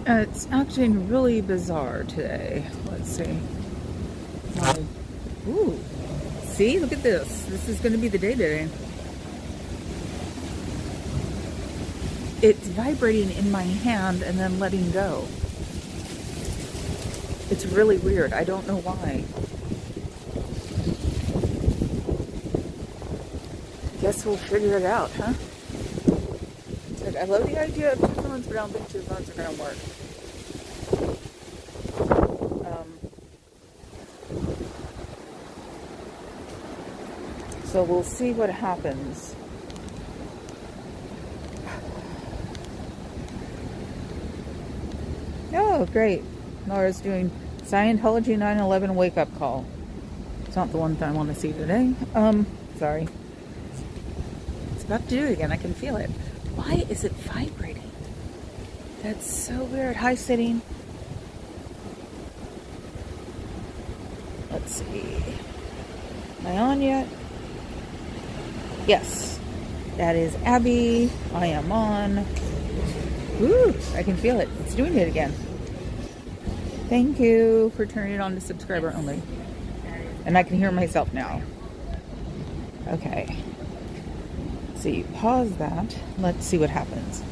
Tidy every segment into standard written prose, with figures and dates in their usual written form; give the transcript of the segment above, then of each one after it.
It's acting really bizarre today. Let's see. Ooh. See? Look at this. This is going to be the day today. It's vibrating in my hand and then letting go. It's really weird. I don't know why. Guess we'll figure it out, huh? But I love the idea of 2 phones, but I don't think 2 phones are going to work. So we'll see what happens. Oh, great. Laura's doing Scientology 9/11 wake-up call. It's not the one that I want to see today. Sorry. It's about to do it again. I can feel it. Why is it vibrating? That's so weird. Hi, sitting. Let's see. Am I on yet? Yes. That is Abby. I am on. Ooh, I can feel it. It's doing it again. Thank you for turning it on to subscriber only. And I can hear myself now. Okay. So you pause that. Let's see what happens.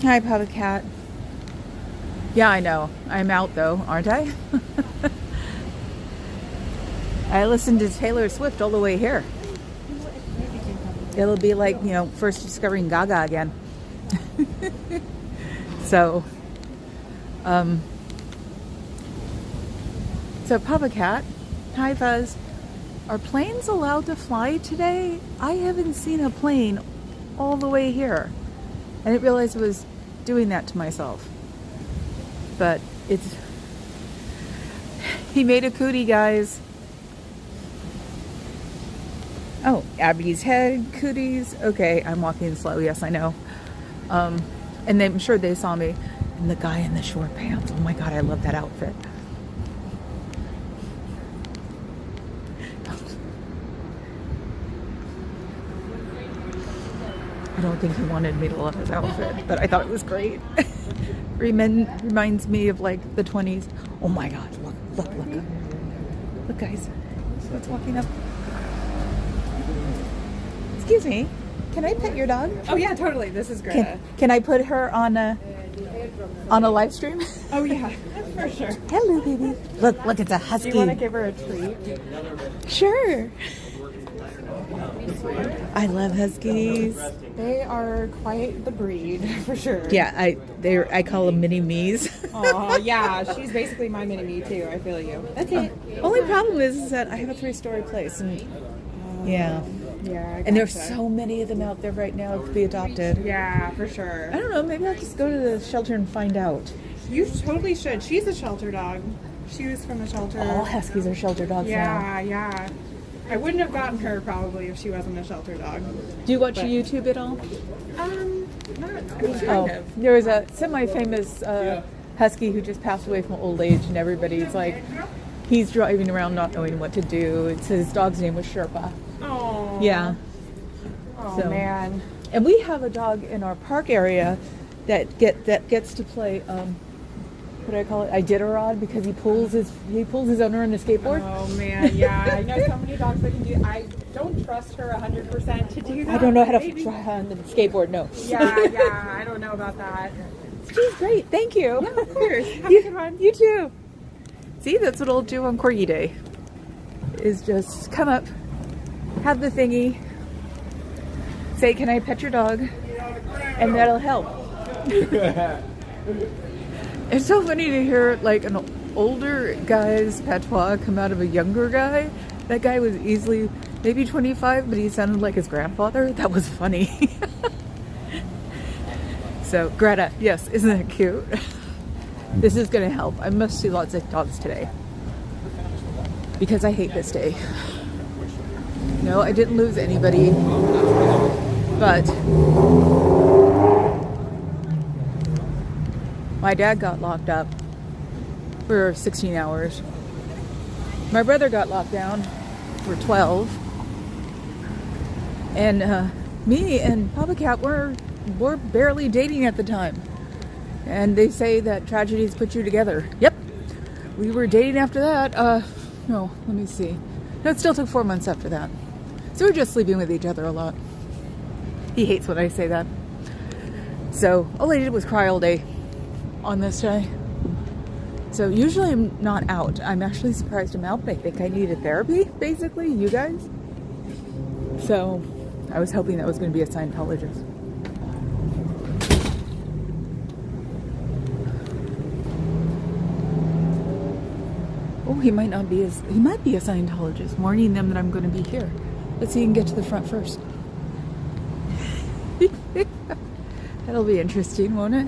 Hi, Papa Cat. Yeah, I know. I'm out though, aren't I? I listened to Taylor Swift all the way here. It'll be like, you know, first discovering Gaga again. So Papa Cat, hi Fuzz. Are planes allowed to fly today? I haven't seen a plane all the way here. I didn't realize I was doing that to myself. But it's... He made a cootie, guys. Oh, Abby's head, cooties. Okay, I'm walking slow. Yes, I know. And I'm sure they saw me. And the guy in the short pants. Oh my God, I love that outfit. I don't think he wanted me to love his outfit, but I thought it was great. Reminds me of like the 20s. Oh my God, look. Look, guys. What's walking up? Excuse me. Can I pet your dog? Oh yeah, totally. This is Greta. Can I put her on a live stream? Oh yeah, for sure. Hello, baby. Look, it's a husky. Do you want to give her a treat? Sure. I love huskies. They are quite the breed, for sure. Yeah, I call them mini me's. Oh yeah, she's basically my mini me too. I feel you. Okay. Only problem is that I have a 3-story place, and yeah. Yeah, and there's so many of them out there right now to be adopted. Yeah, for sure. I don't know. Maybe I'll just go to the shelter and find out. You totally should. She's a shelter dog. She was from a shelter. All huskies are shelter dogs now. Yeah. I wouldn't have gotten her probably if she wasn't a shelter dog. Do you watch YouTube at all? Kind of. There was a semi-famous husky who just passed away from old age, and everybody's like, he's driving around not knowing what to do. His dog's name was Sherpa. Oh. Yeah. Oh man. And we have a dog in our park area that gets to play what do I call it? Iditarod, because he pulls his owner on a skateboard. Oh man, yeah. I know so many dogs that can do. I don't trust her 100% to do that. I don't know how to try on the skateboard. No. Yeah. I don't know about that. She's great. Thank you. Yeah, of course. Have a good one. You too. See, that's what I'll do on Corgi Day. Is just come up, have the thingy, say, "Can I pet your dog?" And that'll help. It's so funny to hear like an older guy's patois come out of a younger guy. That guy was easily maybe 25, but he sounded like his grandfather. That was funny. So, Greta, yes, isn't that cute? This is going to help. I must see lots of dogs today. Because I hate this day. No, I didn't lose anybody. But my dad got locked up for 16 hours. My brother got locked down for 12. And me and Papa Cat were barely dating at the time. And they say that tragedies put you together. Yep. We were dating after that. No, let me see. No, it still took 4 months after that. So we're just sleeping with each other a lot. He hates when I say that. So all I did was cry all day on this day. So usually I'm not out. I'm actually surprised I'm out, but I think I needed therapy, basically, you guys. So I was hoping that was going to be a Scientologist. Oh, he might not be he might be a Scientologist, warning them that I'm going to be here. Let's see if he can get to the front first. That'll be interesting, won't it?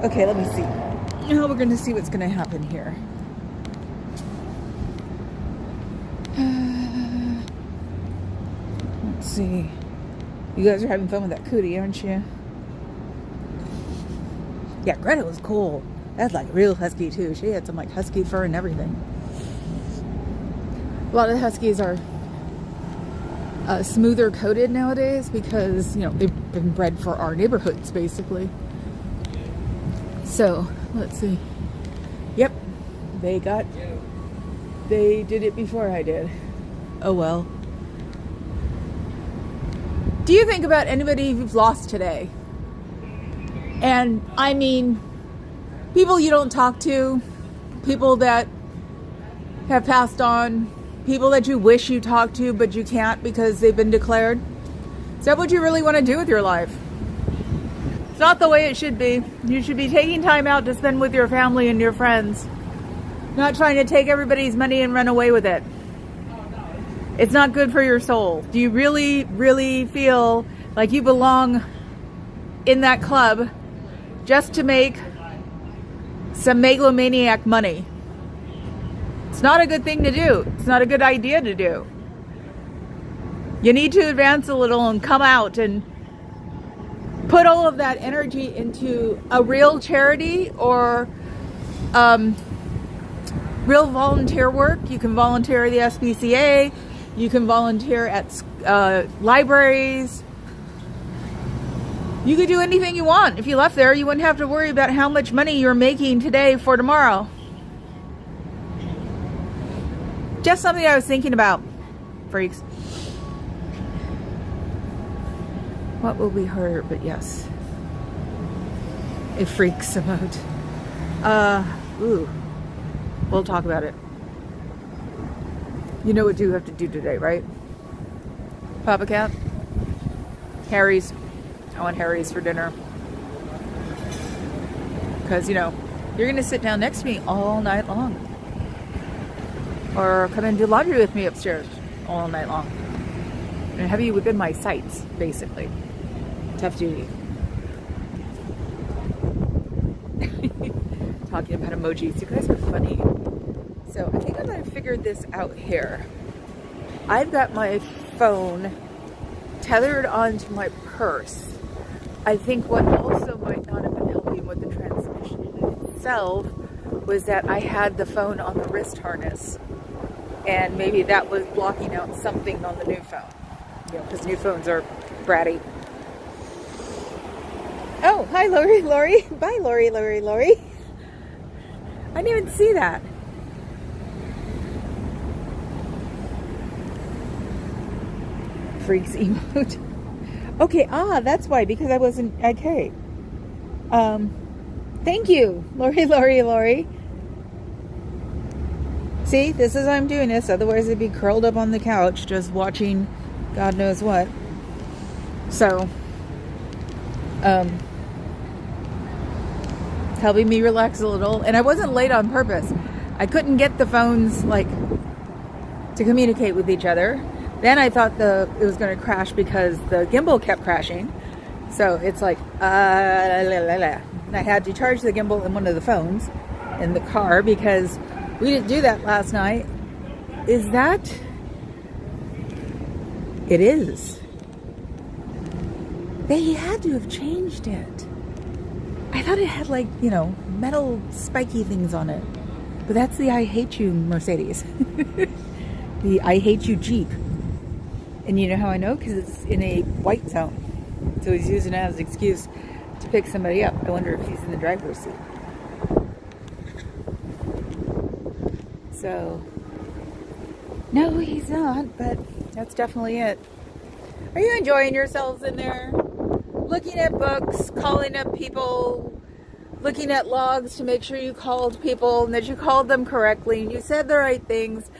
Okay, let me see. Now we're going to see what's going to happen here. Let's see. You guys are having fun with that cootie, aren't you? Yeah, Greta was cool. That's like real husky too. She had some like husky fur and everything. A lot of the huskies are smoother coated nowadays because, you know, they've been bred for our neighborhoods basically. So let's see. Yep, they did it before I did. Oh well. Do you think about anybody you've lost today? And I mean, people you don't talk to, people that have passed on, people that you wish you talked to but you can't because they've been declared. Is that what you really want to do with your life? It's not the way it should be. You should be taking time out to spend with your family and your friends, not trying to take everybody's money and run away with it. It's not good for your soul. Do you really, really feel like you belong in that club just to make some megalomaniac money? It's not a good thing to do. It's not a good idea to do. You need to advance a little and come out and put all of that energy into a real charity or real volunteer work. You can volunteer at the SPCA. You can volunteer at libraries. You could do anything you want. If you left there, you wouldn't have to worry about how much money you're making today for tomorrow. Just something I was thinking about, freaks. What will be harder, but yes. It freaks them out. We'll talk about it. You know what you have to do today, right? Papa Cat? Harry's. I want Harry's for dinner. Because, you know, you're going to sit down next to me all night long. Or come and do laundry with me upstairs all night long. And have you within my sights, basically. Tough duty. Talking about emojis. You guys are funny. So I think I might have figured this out here. I've got my phone tethered onto my purse. I think what also might not have been helping with the transmission itself was that I had the phone on the wrist harness. And maybe that was blocking out something on the new phone. You know, because new phones are bratty. Oh, hi Lori. Bye Lori. I didn't even see that. Freaks emote. Okay, that's why, because I wasn't, okay. Thank you, Lori. See, this is why I'm doing this, otherwise I'd be curled up on the couch just watching God knows what. So, helping me relax a little, and I wasn't late on purpose. I couldn't get the phones, like, to communicate with each other. Then I thought it was going to crash because the gimbal kept crashing. So it's like, and I had to charge the gimbal in one of the phones in the car because we didn't do that last night. Is that? It is. They had to have changed it. I thought it had like, you know, metal spiky things on it. But that's the I Hate You Mercedes. The I Hate You Jeep. And you know how I know? Because it's in a white zone. So he's using it as an excuse to pick somebody up. I wonder if he's in the driver's seat. So, no, he's not, but that's definitely it. Are you enjoying yourselves in there? Looking at books, calling up people, looking at logs to make sure you called people and that you called them correctly and you said the right things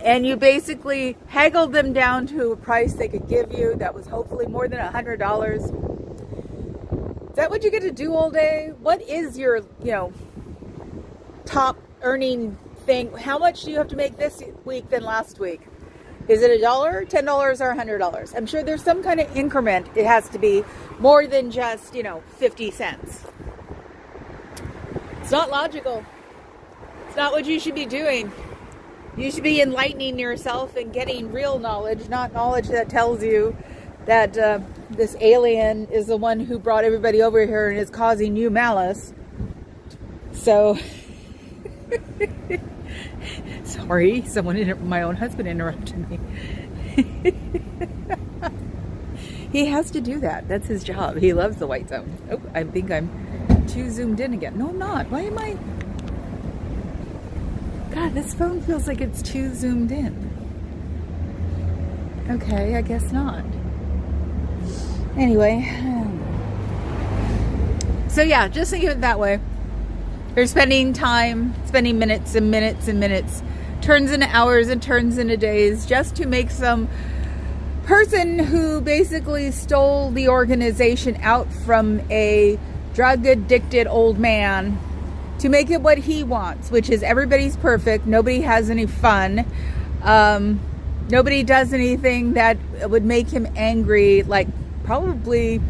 and you basically haggled them down to a price they could give you that was hopefully more than $100. Is that what you get to do all day? What is your, top earning thing? How much do you have to make this week than last week? Is it $1, $10, or $100? I'm sure there's some kind of increment. It has to be more than just, 50 cents. It's not logical. It's not what you should be doing. You should be enlightening yourself and getting real knowledge, not knowledge that tells you that this alien is the one who brought everybody over here and is causing you malice. So, sorry, my own husband interrupted me. He has to do that. That's his job. He loves the white zone. Oh, I think I'm too zoomed in again. No, I'm not. Why am I? God, this phone feels like it's too zoomed in. Okay, I guess not. Anyway. So yeah, just think of it that way. You're spending time, spending minutes and minutes and minutes, turns into hours and turns into days just to make some person who basically stole the organization out from a drug-addicted old man to make it what he wants, which is everybody's perfect, nobody has any fun, nobody does anything that would make him angry, like probably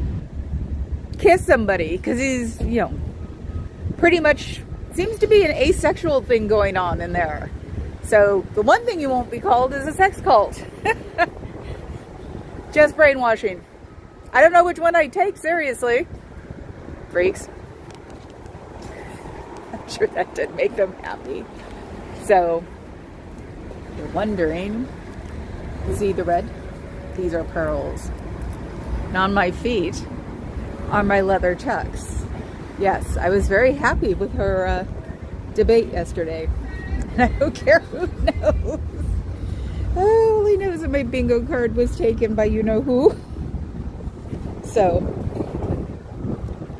kiss somebody, because he's, pretty much seems to be an asexual thing going on in there. So the one thing you won't be called is a sex cult. Just brainwashing. I don't know which one I'd take, seriously. Freaks. I'm sure that did make them happy. So, you're wondering, see the red? These are pearls. And on my feet are my leather chucks. Yes, I was very happy with her debate yesterday. And I don't care who knows. Oh, only knows that my bingo card was taken by you-know-who. So,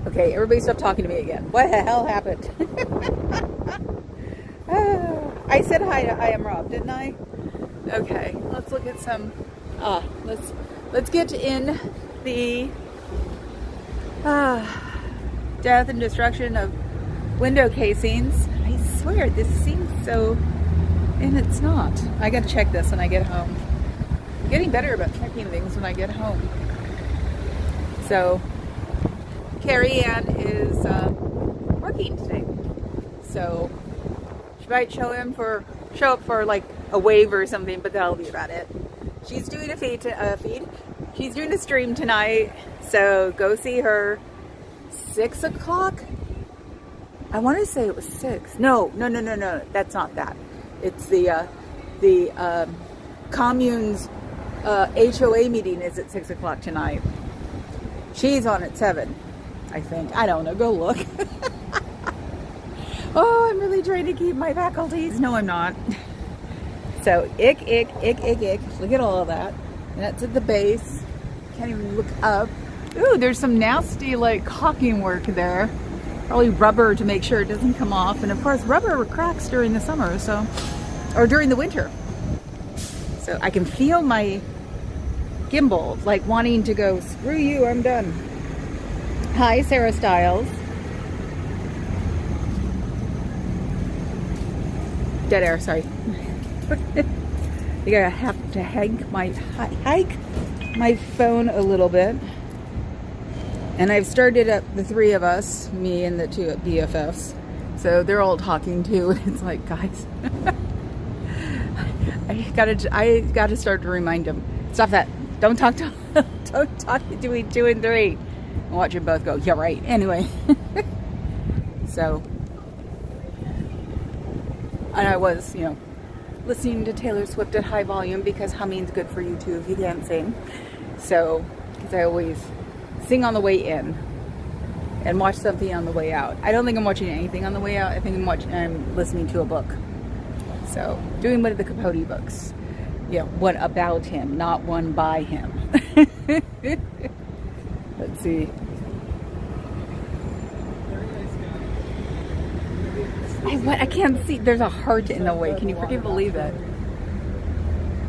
okay, everybody stop talking to me again. What the hell happened? I said hi to I Am Rob, didn't I? Okay, let's look at some, let's get in the death and destruction of window casings. I swear, this seems so, and it's not. I gotta check this when I get home. I'm getting better about checking things when I get home. So, Carrie Ann is working today. So, she might show up for like a wave or something, but that'll be about it. She's doing a feed. She's doing a stream tonight, so go see her. 6 o'clock? I want to say it was 6. No, that's not that. It's the commune's HOA meeting is at 6 o'clock tonight. She's on at 7, I think. I don't know. Go look. Oh, I'm really trying to keep my faculties. No, I'm not. So, ick. Look at all of that. And that's at the base. Can't even look up. Ooh, there's some nasty, like, caulking work there. Probably rubber to make sure it doesn't come off. And, of course, rubber cracks during the summer, so... Or during the winter. So, I can feel my gimbal, like, wanting to go, screw you, I'm done. Hi, Sarah Stiles. Dead air, sorry. I think I have to hike my phone a little bit. And I've started up the 3 of us, me and the 2 BFFs. So they're all talking too. And it's like, guys, I gotta start to remind them. Stop that. Don't talk to me 2 and 3. And watch them both go, yeah, right. Anyway. So, and I was, listening to Taylor Swift at high volume because humming's good for you too if you can't sing. So, because I always sing on the way in and watch something on the way out. I don't think I'm watching anything on the way out. I think I'm listening to a book. So, doing one of the Capote books. Yeah, one about him, not one by him. Let's see. I can't see. There's a heart in the way. Can you freaking believe it?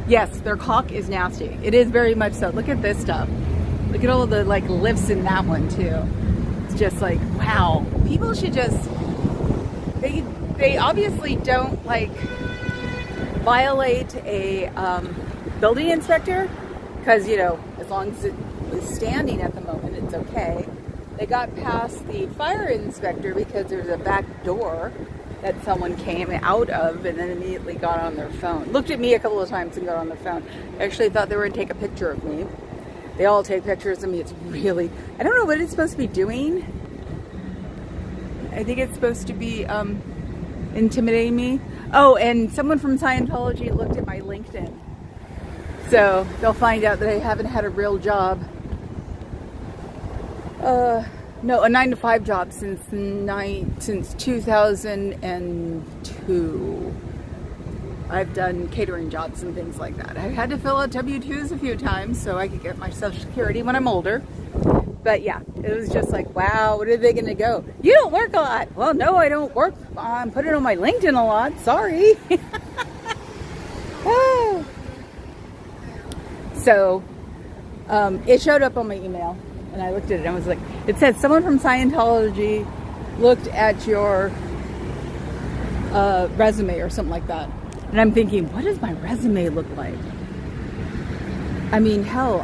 Yes, their caulk is nasty. It is very much so. Look at this stuff. Look at all of the like lifts in that one too. It's just like, wow. People should just, they obviously don't like violate a building inspector, because, you know, as long as it was standing at the moment, it's okay. They got past the fire inspector because there's a back door that someone came out of and then immediately got on their phone. Looked at me a couple of times and got on their phone. I actually thought they were going to take a picture of me. They all take pictures of me. It's really, I don't know what it's supposed to be doing. I think it's supposed to be intimidating me. Oh, and someone from Scientology looked at my LinkedIn. So they'll find out that I haven't had a real job. No, a 9-to-5 job since 2002. I've done catering jobs and things like that. I had to fill out W-2s a few times so I could get my Social Security when I'm older. But yeah, it was just like, wow, what are they going to go? You don't work a lot. Well, no, I don't work. I'm putting it on my LinkedIn a lot. Sorry. So, it showed up on my email. And I looked at it and I was like, it said someone from Scientology looked at your resume or something like that. And I'm thinking, what does my resume look like? I mean, hell,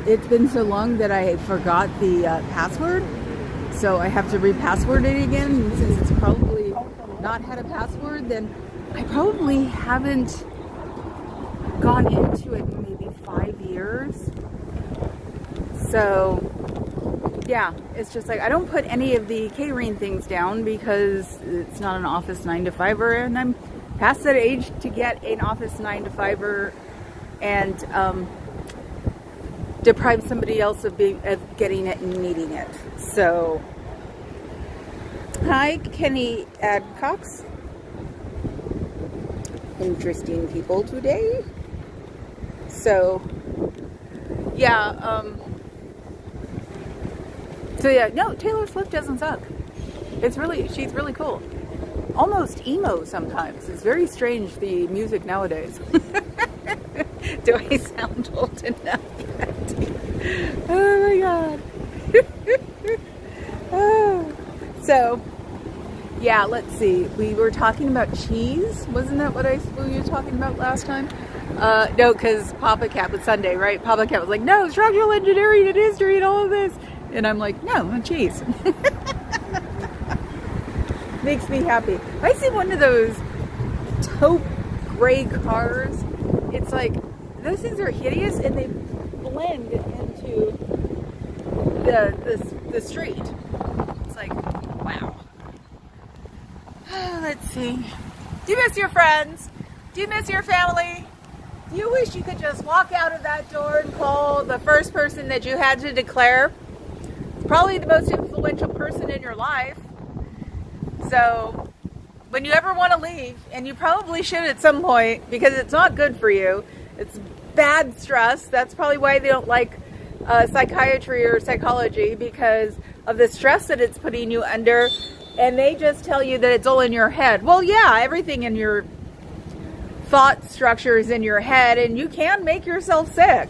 it's been so long that I forgot the password. So I have to re-password it again. And since it's probably not had a password, then I probably haven't gone into it in maybe 5 years. So, yeah, it's just like, I don't put any of the catering things down because it's not an office 9-to-5-er, and I'm past that age to get an office 9-to-5-er and deprive somebody else of getting it and needing it. So, hi, Kenny Adcox. Interesting people today. So, yeah, no, Taylor Swift doesn't suck. She's really cool. Almost emo sometimes. It's very strange, the music nowadays. Do I sound old enough yet? Oh my god. So, yeah, let's see. We were talking about cheese. Wasn't that what we were talking about last time? No, because Papa Cat was Sunday, right? Papa Cat was like, no, structural engineering and history and all of this. And I'm like, no, cheese. Makes me happy. I see one of those taupe gray cars. It's like, those things are hideous and they blend into the street. It's like, wow. Let's see. Do you miss your friends? Do you miss your family? Do you wish you could just walk out of that door and call the first person that you had to declare? Probably the most influential person in your life. So, when you ever want to leave, and you probably should at some point, because it's not good for you, it's bad stress. That's probably why they don't like psychiatry or psychology, because of the stress that it's putting you under, and they just tell you that it's all in your head. Well, yeah, everything in your thought structure is in your head, and you can make yourself sick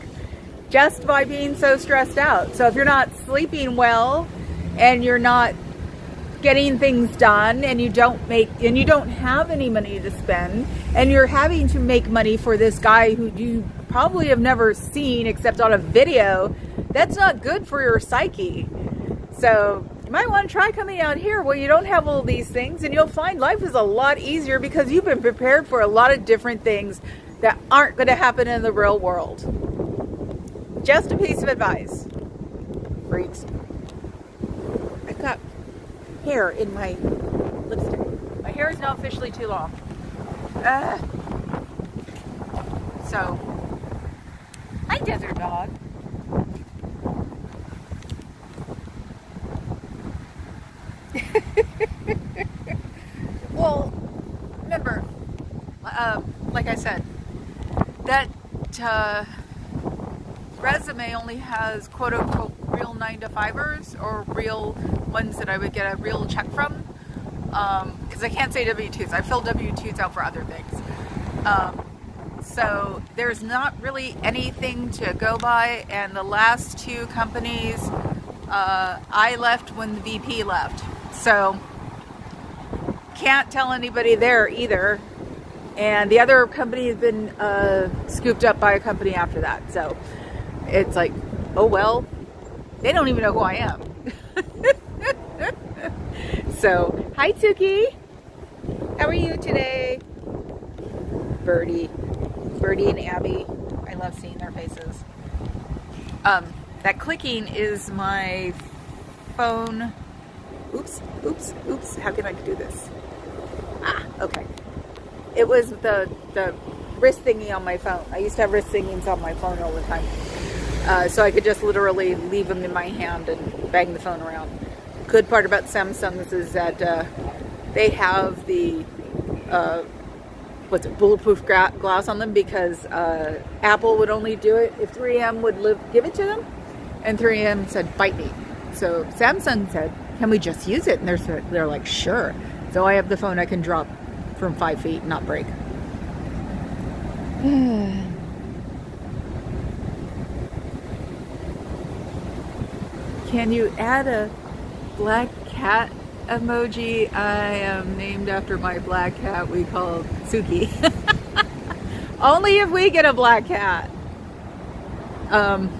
just by being so stressed out. So if you're not sleeping well, and you're not getting things done, and you don't have any money to spend, and you're having to make money for this guy who you probably have never seen except on a video, that's not good for your psyche. So you might want to try coming out here where you don't have all these things, and you'll find life is a lot easier because you've been prepared for a lot of different things that aren't going to happen in the real world. Just a piece of advice. Freaks. I've got hair in my lipstick. My hair is now officially too long. So, hi, desert dog. like I said, that resume only has quote unquote real 9-to-5ers or real ones that I would get a real check from. Because I can't say W-2s. I fill W-2s out for other things. So there's not really anything to go by. And the last 2 companies, I left when the VP left. So can't tell anybody there either. And the other company has been scooped up by a company after that. So it's like, oh well, they don't even know who I am. So, hi Tuki. How are you today? Birdie and Abby. I love seeing their faces. That clicking is my phone. Oops. How can I do this? Okay. It was the wrist thingy on my phone. I used to have wrist thingies on my phone all the time. So I could just literally leave them in my hand and bang the phone around. Good part about Samsung is that they have the bulletproof glass on them, because Apple would only do it if 3M would give it to them, and 3M said bite me. So Samsung said, can we just use it? And they're like, sure. So I have the phone I can drop from 5 feet and not break. Can you add a black cat emoji? I am named after my black cat we call Suki. Only if we get a black cat. I'm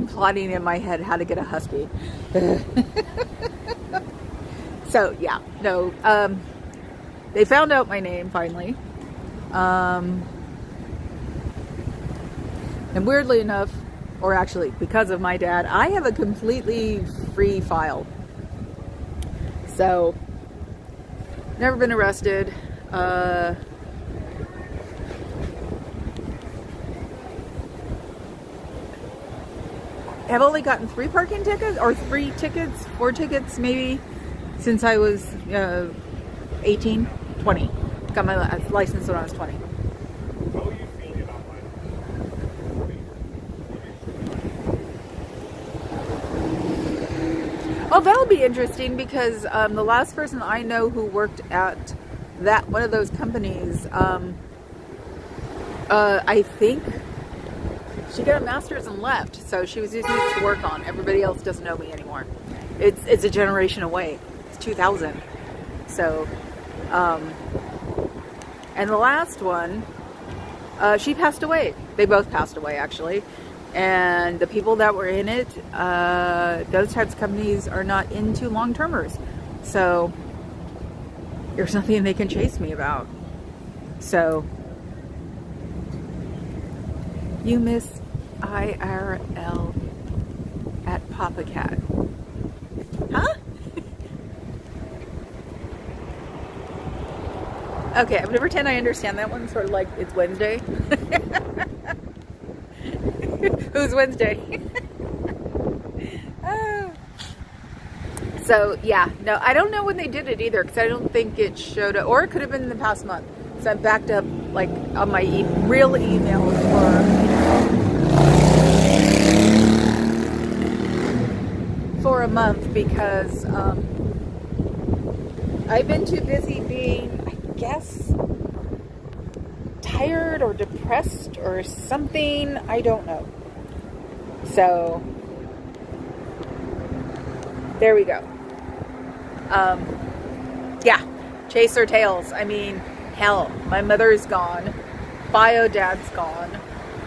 plotting in my head how to get a husky. So yeah, no. They found out my name finally. And weirdly enough, or actually because of my dad, I have a completely free file. So, never been arrested. I've only gotten 3 parking tickets, or 4 tickets maybe, since I was 20. Got my license when I was 20. Oh, that'll be interesting, because the last person I know who worked at one of those companies, I think she got a master's and left, so she was using it to work on. Everybody else doesn't know me anymore. It's a generation away. It's 2000. So, and the last one, she passed away. They both passed away, actually. And the people that were in it, those types of companies are not into long-termers. So there's nothing they can chase me about. So you miss IRL at Papa Cat. Huh? Okay, I'm gonna pretend I understand that one, sort of like it's Wednesday. Who's Wednesday? Oh. So yeah, no, I don't know when they did it either, because I don't think it showed up, or it could have been in the past month. So I backed up like on my real emails for a month, because I've been too busy being, I guess, tired or depressed or something. I don't know. So there we go. Yeah, chase our tails. I mean, hell, my mother's gone. Bio dad's gone.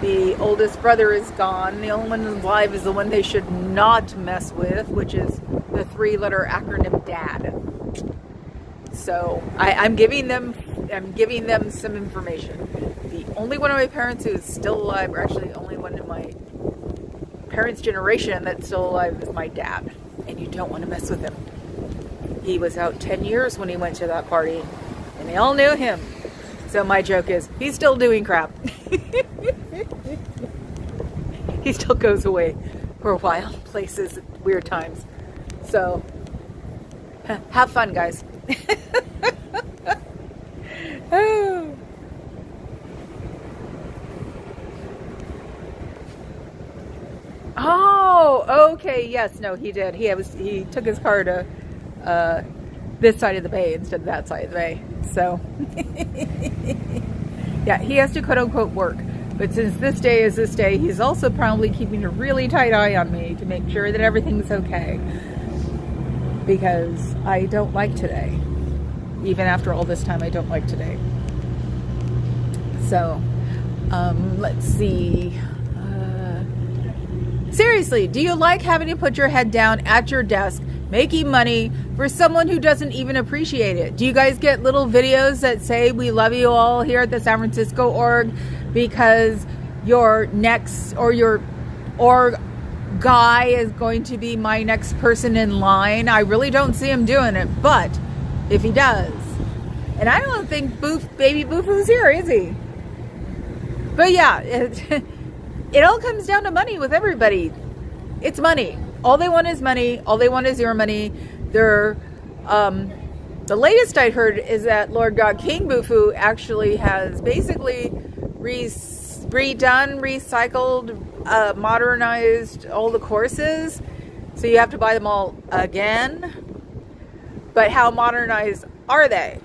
The oldest brother is gone. The only one alive is the one they should not mess with, which is the 3-letter acronym DAD. So I'm giving them some information. The only one of my parents who is still alive, or actually the only one in my parents' generation that's still alive, is my dad. And you don't want to mess with him. He was out 10 years when he went to that party, and they all knew him. So my joke is, he's still doing crap. He still goes away for a while, places, weird times. So, have fun, guys. Oh, okay. Yes. No, he did. He took his car to this side of the bay instead of that side of the bay. So, yeah, he has to quote unquote work. But since this day is this day, he's also probably keeping a really tight eye on me to make sure that everything's okay. Because I don't like today. Even after all this time, I don't like today. So, let's see. Seriously, do you like having to put your head down at your desk, making money for someone who doesn't even appreciate it? Do you guys get little videos that say, we love you all here at the San Francisco org because your next or your org guy is going to be my next person in line? I really don't see him doing it, but if he does, and I don't think baby Boofoo's here, is he? But yeah, it all comes down to money with everybody. It's money. All they want is money. All they want is your money. The latest I heard is that Lord God King Boofoo actually has basically redone, recycled, modernized all the courses. So you have to buy them all again. But how modernized are they?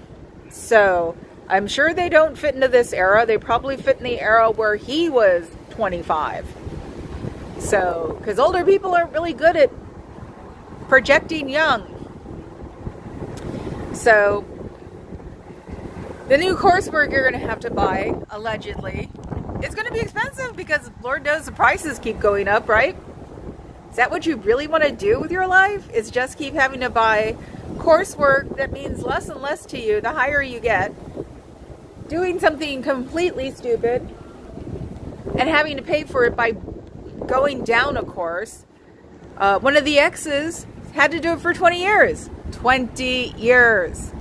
So I'm sure they don't fit into this era. They probably fit in the era where he was 25. So, because older people aren't really good at projecting young. So, the new coursework you're going to have to buy, allegedly, is going to be expensive because Lord knows the prices keep going up, right? Is that what you really want to do with your life? Is just keep having to buy coursework that means less and less to you the higher you get, doing something completely stupid, and having to pay for it by going down a course. One of the exes had to do it for 20 years. 20 years.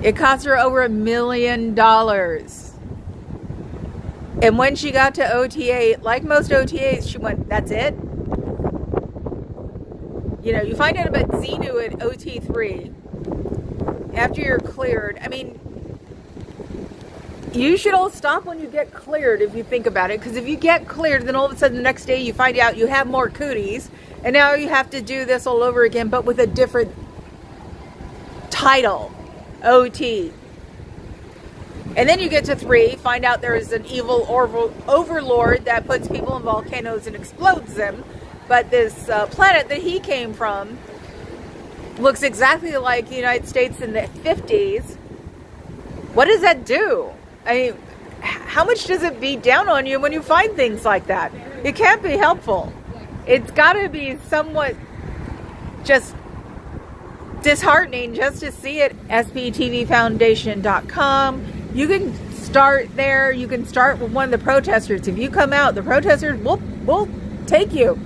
It cost her over $1 million. And when she got to OTA, like most OTAs, she went, that's it? You know, you find out about Xenu at OT3 after you're cleared. I mean, you should all stop when you get cleared if you think about it. Because if you get cleared, then all of a sudden the next day you find out you have more cooties. And now you have to do this all over again, but with a different title. OT. And then you get to 3, find out there's an evil overlord that puts people in volcanoes and explodes them. But this planet that he came from looks exactly like the United States in the 50s. What does that do? I mean, how much does it beat down on you when you find things like that? It can't be helpful. It's got to be somewhat just disheartening just to see it. SPTVFoundation.com. You can start there. You can start with one of the protesters. If you come out, the protesters will take you.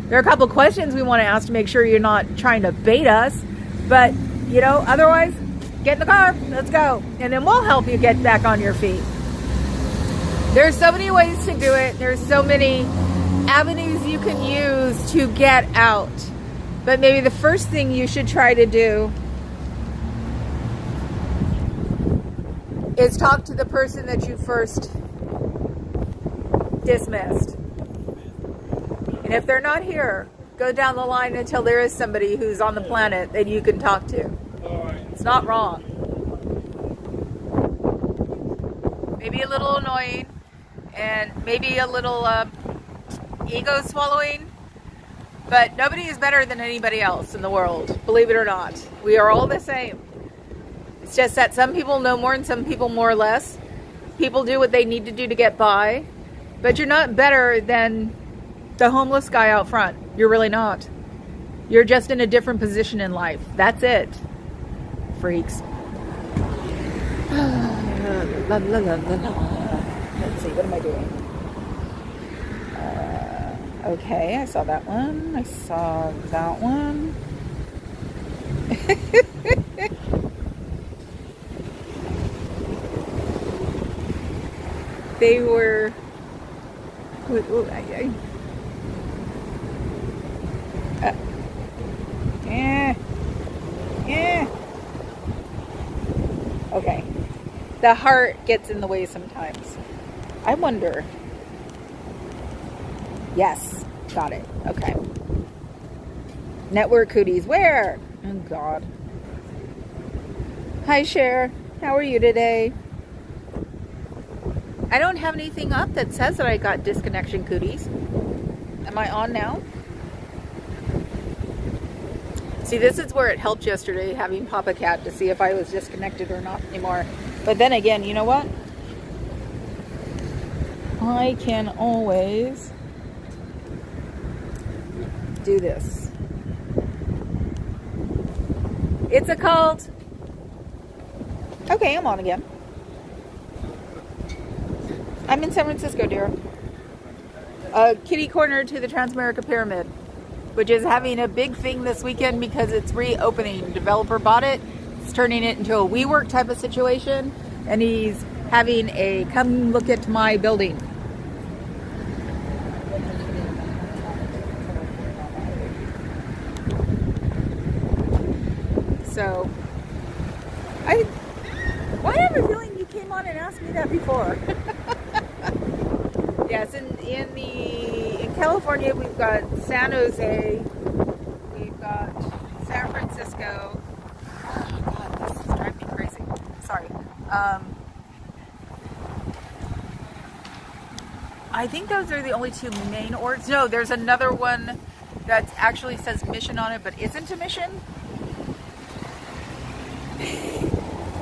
There are a couple questions we want to ask to make sure you're not trying to bait us. But, you know, otherwise, get in the car. Let's go. And then we'll help you get back on your feet. There's so many ways to do it. There's so many avenues you can use to get out. But maybe the first thing you should try to do is talk to the person that you first dismissed. And if they're not here, go down the line until there is somebody who's on the planet that you can talk to. It's not wrong. Maybe a little annoying and maybe a little ego swallowing, but nobody is better than anybody else in the world, believe it or not. We are all the same. It's just that some people know more and some people more or less. People do what they need to do to get by, but you're not better than the homeless guy out front. You're really not. You're just in a different position in life. That's it. Freaks. Let's see, what am I doing? Okay, I saw that one. I saw that one. They were... Okay. The heart gets in the way sometimes. I wonder. Yes. Got it. Okay. Network cooties. Where? Oh, God. Hi, Cher. How are you today? I don't have anything up that says that I got disconnection cooties. Am I on now? See, this is where it helped yesterday, having Papa Cat, to see if I was disconnected or not anymore. But then again, you know what? I can always do this. It's a cult. Okay, I'm on again. I'm in San Francisco, dear. Kitty corner to the Transamerica Pyramid, which is having a big thing this weekend because it's reopening. Developer bought it. It's turning it into a WeWork type of situation, and he's having a come look at my building. So, why do I have a feeling you came on and asked me that before? Yes, in California we've got San Jose, we've got San Francisco. Oh God, this is driving me crazy. Sorry. I think those are the only two main orgs. No, there's another one that actually says mission on it, but isn't a mission.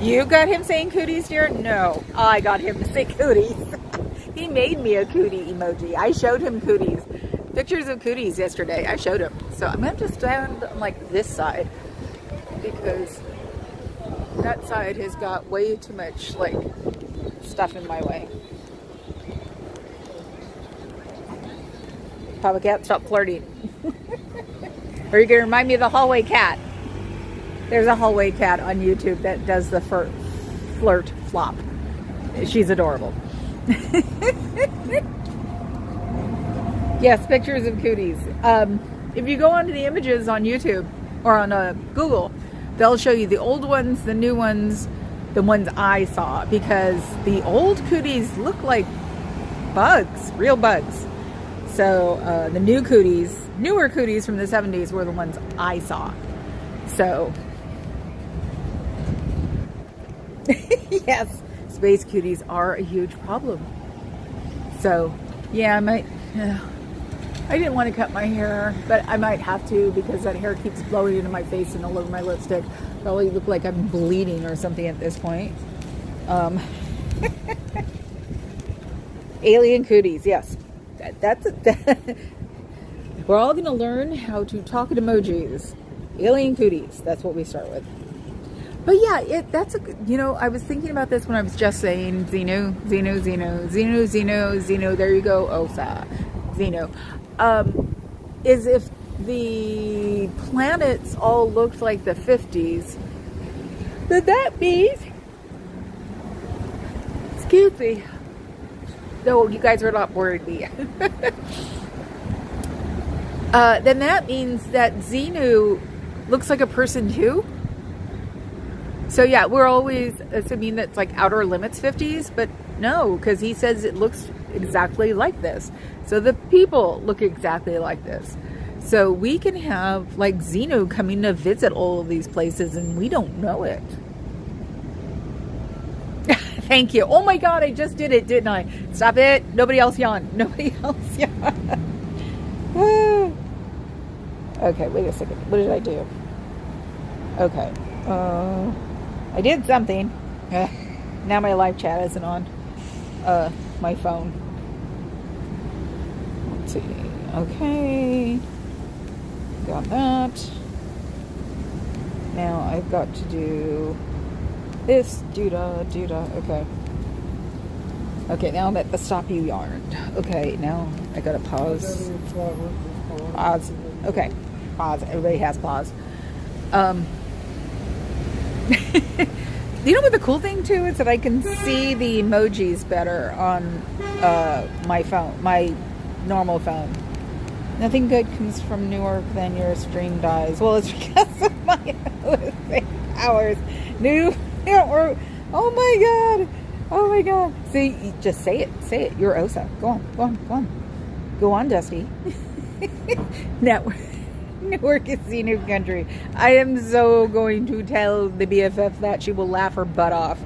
You got him saying cooties, dear? No, I got him to say cooties. He made me a cootie emoji. I showed him cooties. Pictures of cooties yesterday. I showed him. So I'm going to stand on like this side because that side has got way too much like stuff in my way. Papa Cat, stop flirting. Or you're going to remind me of the hallway cat. There's a hallway cat on YouTube that does the flirt flop. She's adorable. Yes, pictures of cooties. If you go onto the images on YouTube or on Google, they'll show you the old ones, the new ones, the ones I saw, because the old cooties look like bugs, real bugs. So the newer cooties from the 70s were the ones I saw. So yes, space cooties are a huge problem. So yeah, I didn't want to cut my hair, but I might have to because that hair keeps blowing into my face and all over my lipstick. Probably look like I'm bleeding or something at this point. Alien cooties, yes. We're all going to learn how to talk in emojis. Alien cooties, that's what we start with. But yeah, I was thinking about this when I was just saying Xeno, there you go, Osa, Xeno. Is if the planets all looked like the 50s, that means, excuse me, no, you guys are not worried me. Then that means that Xenu looks like a person too. So yeah, we're always assuming that's like Outer Limits 50s, but no, because he says it looks exactly like this. So the people look exactly like this. So we can have like Xenu coming to visit all of these places and we don't know it. Thank you. Oh my God, I just did it, didn't I? Stop it. Nobody else yawn. Nobody else yawn. Okay, wait a second. What did I do? Okay. I did something. Now my live chat isn't on my phone. Let's see. Okay. Got that. Now I've got to do this. Okay. Okay, now I'm at the stop you yarned. Okay, now I gotta pause. Pause. Okay. Pause. Everybody has pause. You know what the cool thing too is that I can see the emojis better on my phone, my normal phone. Nothing good comes from Newark, then your stream dies. Well, it's because of my hours. Oh my god. See, just say it. You're Osa. Go on. Go on, Dusty. Network. Newark is Xenu country. I am so going to tell the BFF that. She will laugh her butt off.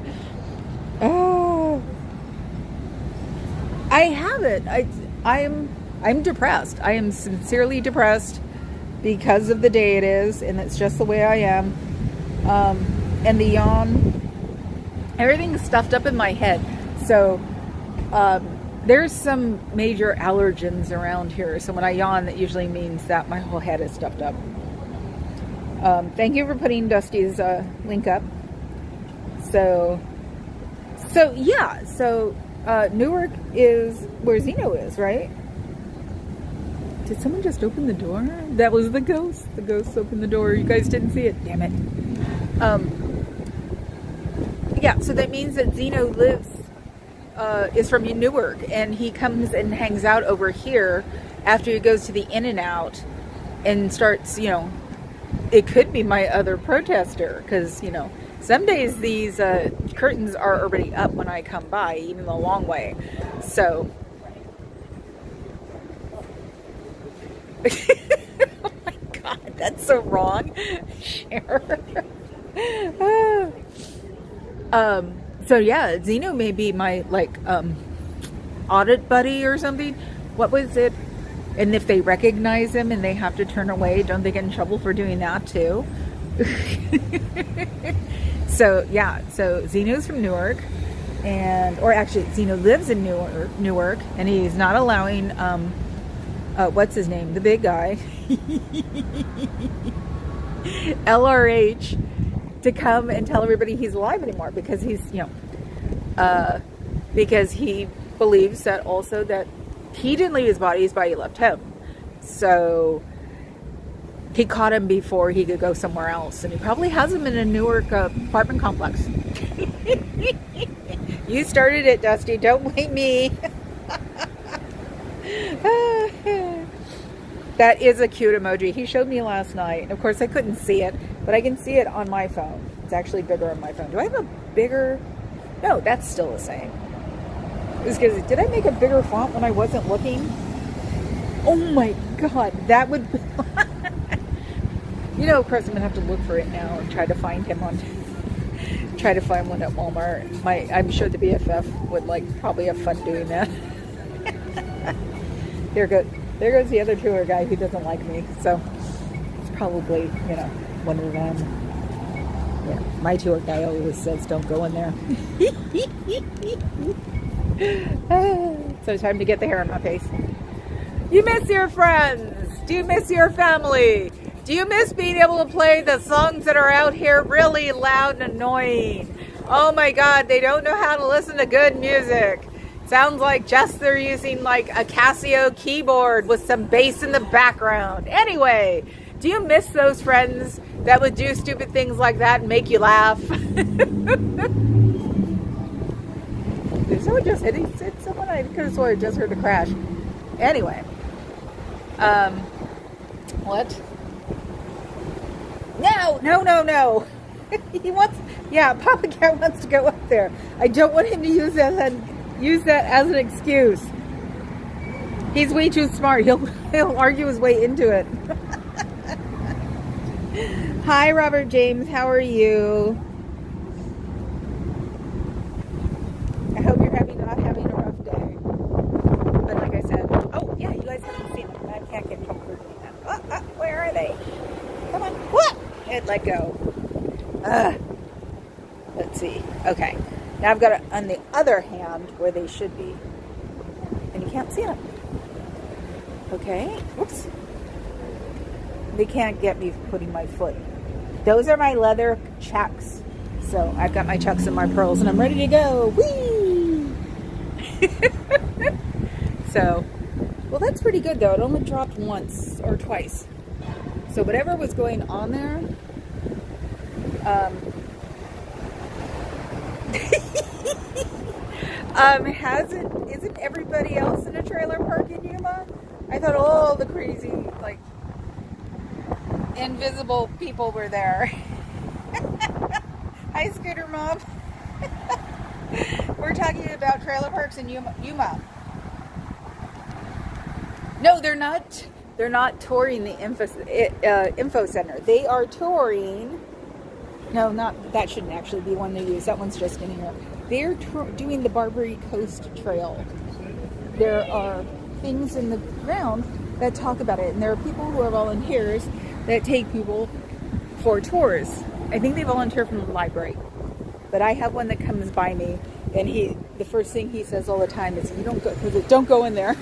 Oh, I have it. I'm depressed. I am sincerely depressed because of the day it is, and it's just the way I am. And the yawn, everything's stuffed up in my head. So there's some major allergens around here. So when I yawn, that usually means that my whole head is stuffed up. Thank you for putting Dusty's link up. So yeah. So Newark is where Xenu is, right? Did someone just open the door? That was the ghost. The ghost opened the door. You guys didn't see it. Damn it. Yeah, so that means that Xenu is from Newark, and he comes and hangs out over here after he goes to the In-N-Out and starts, it could be my other protester, because, some days these curtains are already up when I come by, even the long way. So, oh my God, that's so wrong. Sure. So yeah, Xenu may be my audit buddy or something. What was it? And if they recognize him and they have to turn away, don't they get in trouble for doing that too? So yeah, so Xenu's from Newark, or actually Xenu lives in Newark, and he's not allowing what's his name, the big guy, LRH, to come and tell everybody he's alive anymore, because he's, because he believes that also that he didn't leave his body left him. So he caught him before he could go somewhere else, and he probably has him in a Newark apartment complex. You started it, Dusty. Don't blame me. That is a cute emoji. He showed me last night. And of course, I couldn't see it, but I can see it on my phone. It's actually bigger on my phone. Do I have a bigger? No, that's still the same. It's because, did I make a bigger font when I wasn't looking? Oh my God, that would be... of course, I'm going to have to look for it now and try to find him try to find one at Walmart. I'm sure the BFF would probably have fun doing that. There goes the other tour guy who doesn't like me. So it's probably, one of them. Yeah, my tour guy always says don't go in there. So time to get the hair on my face. You miss your friends? Do you miss your family? Do you miss being able to play the songs that are out here really loud and annoying? Oh my God, they don't know how to listen to good music. Sounds like just they're using a Casio keyboard with some bass in the background. Anyway, do you miss those friends that would do stupid things like that and make you laugh? Did someone just hit someone? I could have sworn I just heard a crash. Anyway. What? No. He wants, Papa Cat wants to go up there. I don't want him to use that as an excuse. He's way too smart. He'll argue his way into it. Hi, Robert James. How are you? I hope you're not having a rough day. But like I said, oh yeah, you guys haven't seen them. I can't get comfortable with them. Where are they? Come on. What? And let go. Let's see. Okay. Now I've got it on the other hand where they should be. And you can't see them. Okay. Whoops. They can't get me putting my foot. Those are my leather chucks. So I've got my chucks and my pearls and I'm ready to go. Whee! So, well, that's pretty good though. It only dropped once or twice. So whatever was going on there, isn't everybody else in a trailer park in Yuma? I thought all the crazy, invisible people were there. Hi, Scooter Mom. We're talking about trailer parks in Yuma. No, they're not They're not touring the info center. They are touring. No, not that shouldn't actually be one they use. That one's just in here. They're doing the Barbary Coast Trail. There are things in the ground that talk about it, and there are people who are volunteers that take people for tours. I think they volunteer from the library, but I have one that comes by me, and the first thing he says all the time is, "You don't go in there."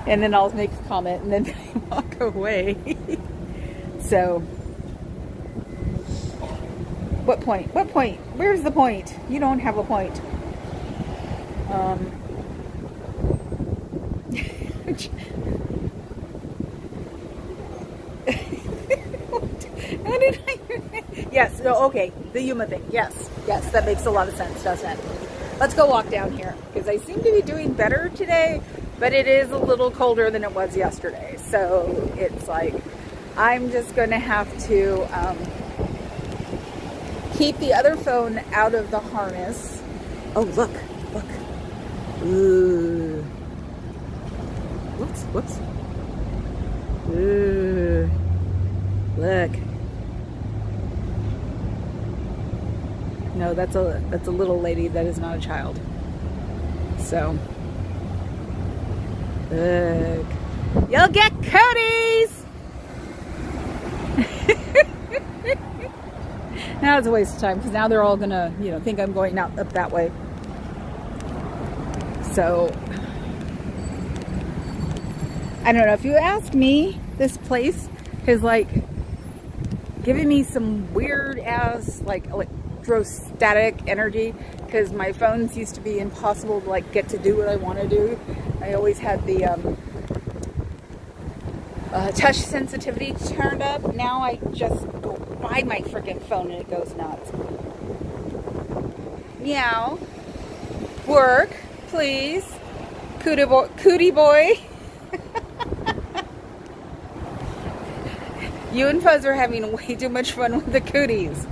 And then I'll make a comment, and then they walk away. So, what point? What point? Where's the point? You don't have a point. How did I? Yes. No. Okay. The Yuma thing. Yes. Yes. That makes a lot of sense, doesn't it? Let's go walk down here because I seem to be doing better today, but it is a little colder than it was yesterday. So it's like I'm just going to have to keep the other phone out of the harness. Oh, look. Ooh. Whoops. Ooh. Look. No, that's a little lady. That is not a child. So, look. You'll get cooties! Now it's a waste of time because now they're all gonna, think I'm going out up that way. So, I don't know. If you ask me, this place is like giving me some weird ass electrostatic energy because my phones used to be impossible to get to do what I want to do. I always had the touch sensitivity turned up. Now I just go by my freaking phone and it goes nuts. Meow. Work, please. Cootie boy. You and Fuzz are having way too much fun with the cooties.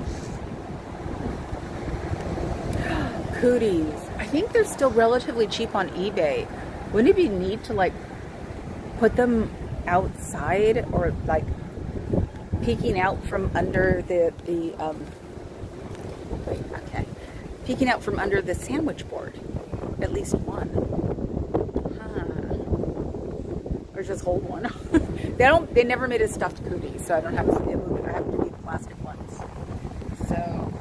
Cooties. I think they're still relatively cheap on eBay. Wouldn't it be neat to put them outside or peeking out from under peeking out from under the sandwich board? At least one. Or just hold one. They never made a stuffed cootie, so I don't have to move it. I have to do the plastic ones. So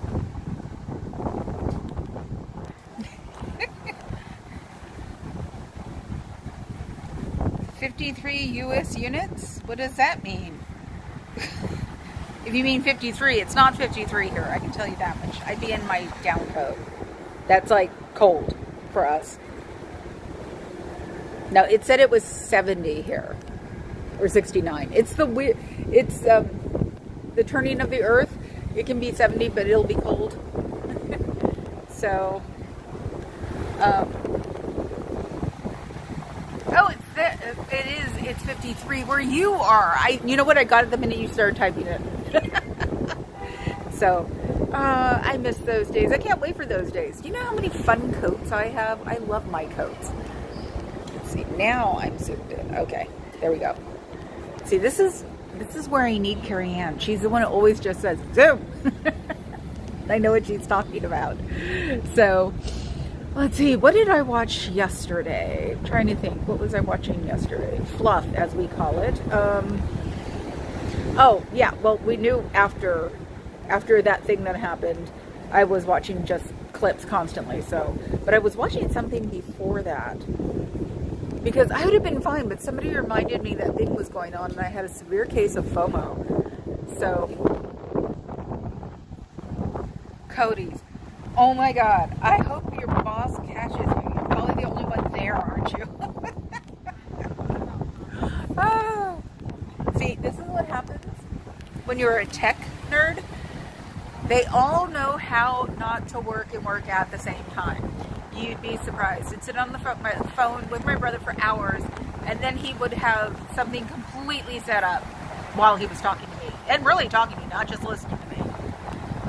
53 US units? What does that mean? If you mean 53, it's not 53 here. I can tell you that much. I'd be in my down coat. That's cold for us. No, it said it was 70 here, or 69. It's the turning of the earth. It can be 70, but it'll be cold. So, it's 53 where you are. You know what? I got it the minute you started typing it. So, I miss those days. I can't wait for those days. Do you know how many fun coats I have? I love my coats. See, now I'm zoomed in. Okay, there we go. See, this is where I need Carrie Ann. She's the one who always just says zoom. I know what she's talking about. So let's see, what did I watch yesterday? I'm trying to think, what was I watching yesterday? Fluff, as we call it. Oh yeah, well, we knew after that thing that happened, I was watching just clips constantly. So, but I was watching something before that. Because I would have been fine, but somebody reminded me that thing was going on and I had a severe case of FOMO. So, Cody's. Oh my God. I hope your boss catches you. You're probably the only one there, aren't you? Oh. See, this is what happens when you're a tech nerd. They all know how not to work and work at the same time. You'd be surprised. I'd sit on the phone with my brother for hours, and then he would have something completely set up while he was talking to me. And really talking to me, not just listening to me.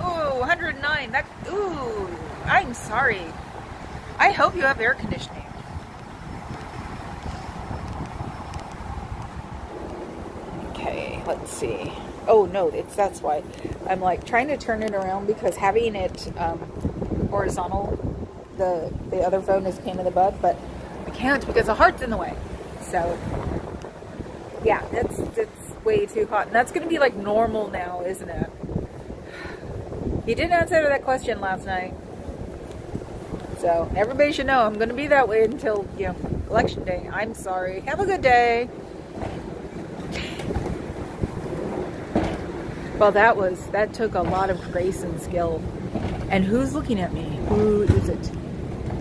Ooh, 109. Ooh, I'm sorry. I hope you have air conditioning. let's see. Oh no, that's why. I'm like trying to turn it around because having it horizontal, the other phone is a pain in the butt, but I can't because the heart's in the way. So yeah, it's way too hot. And that's gonna be like normal now, isn't it? He didn't answer that question last night. So everybody should know I'm going to be that way until, election day. I'm sorry. Have a good day. Well, that took a lot of grace and skill. And who's looking at me? Who is it?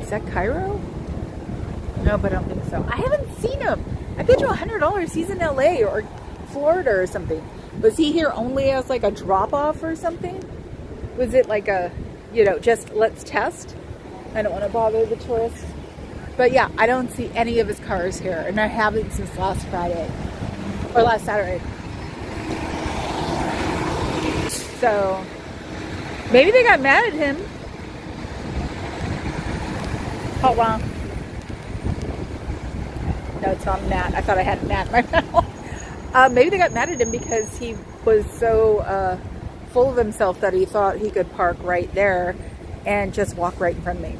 Is that Cairo? No, but I don't think so. I haven't seen him. I paid you $100. He's in LA or Florida or something. Was he here only as like a drop-off or something? Was it like a, just let's test? I don't want to bother the tourists. But yeah, I don't see any of his cars here. And I haven't since last Friday. Or last Saturday. So, maybe they got mad at him. Hot wrong. No, it's not a gnat. I thought I had a gnat in my mouth. Maybe they got mad at him because he was so full of himself that he thought he could park right there and just walk right in front of me.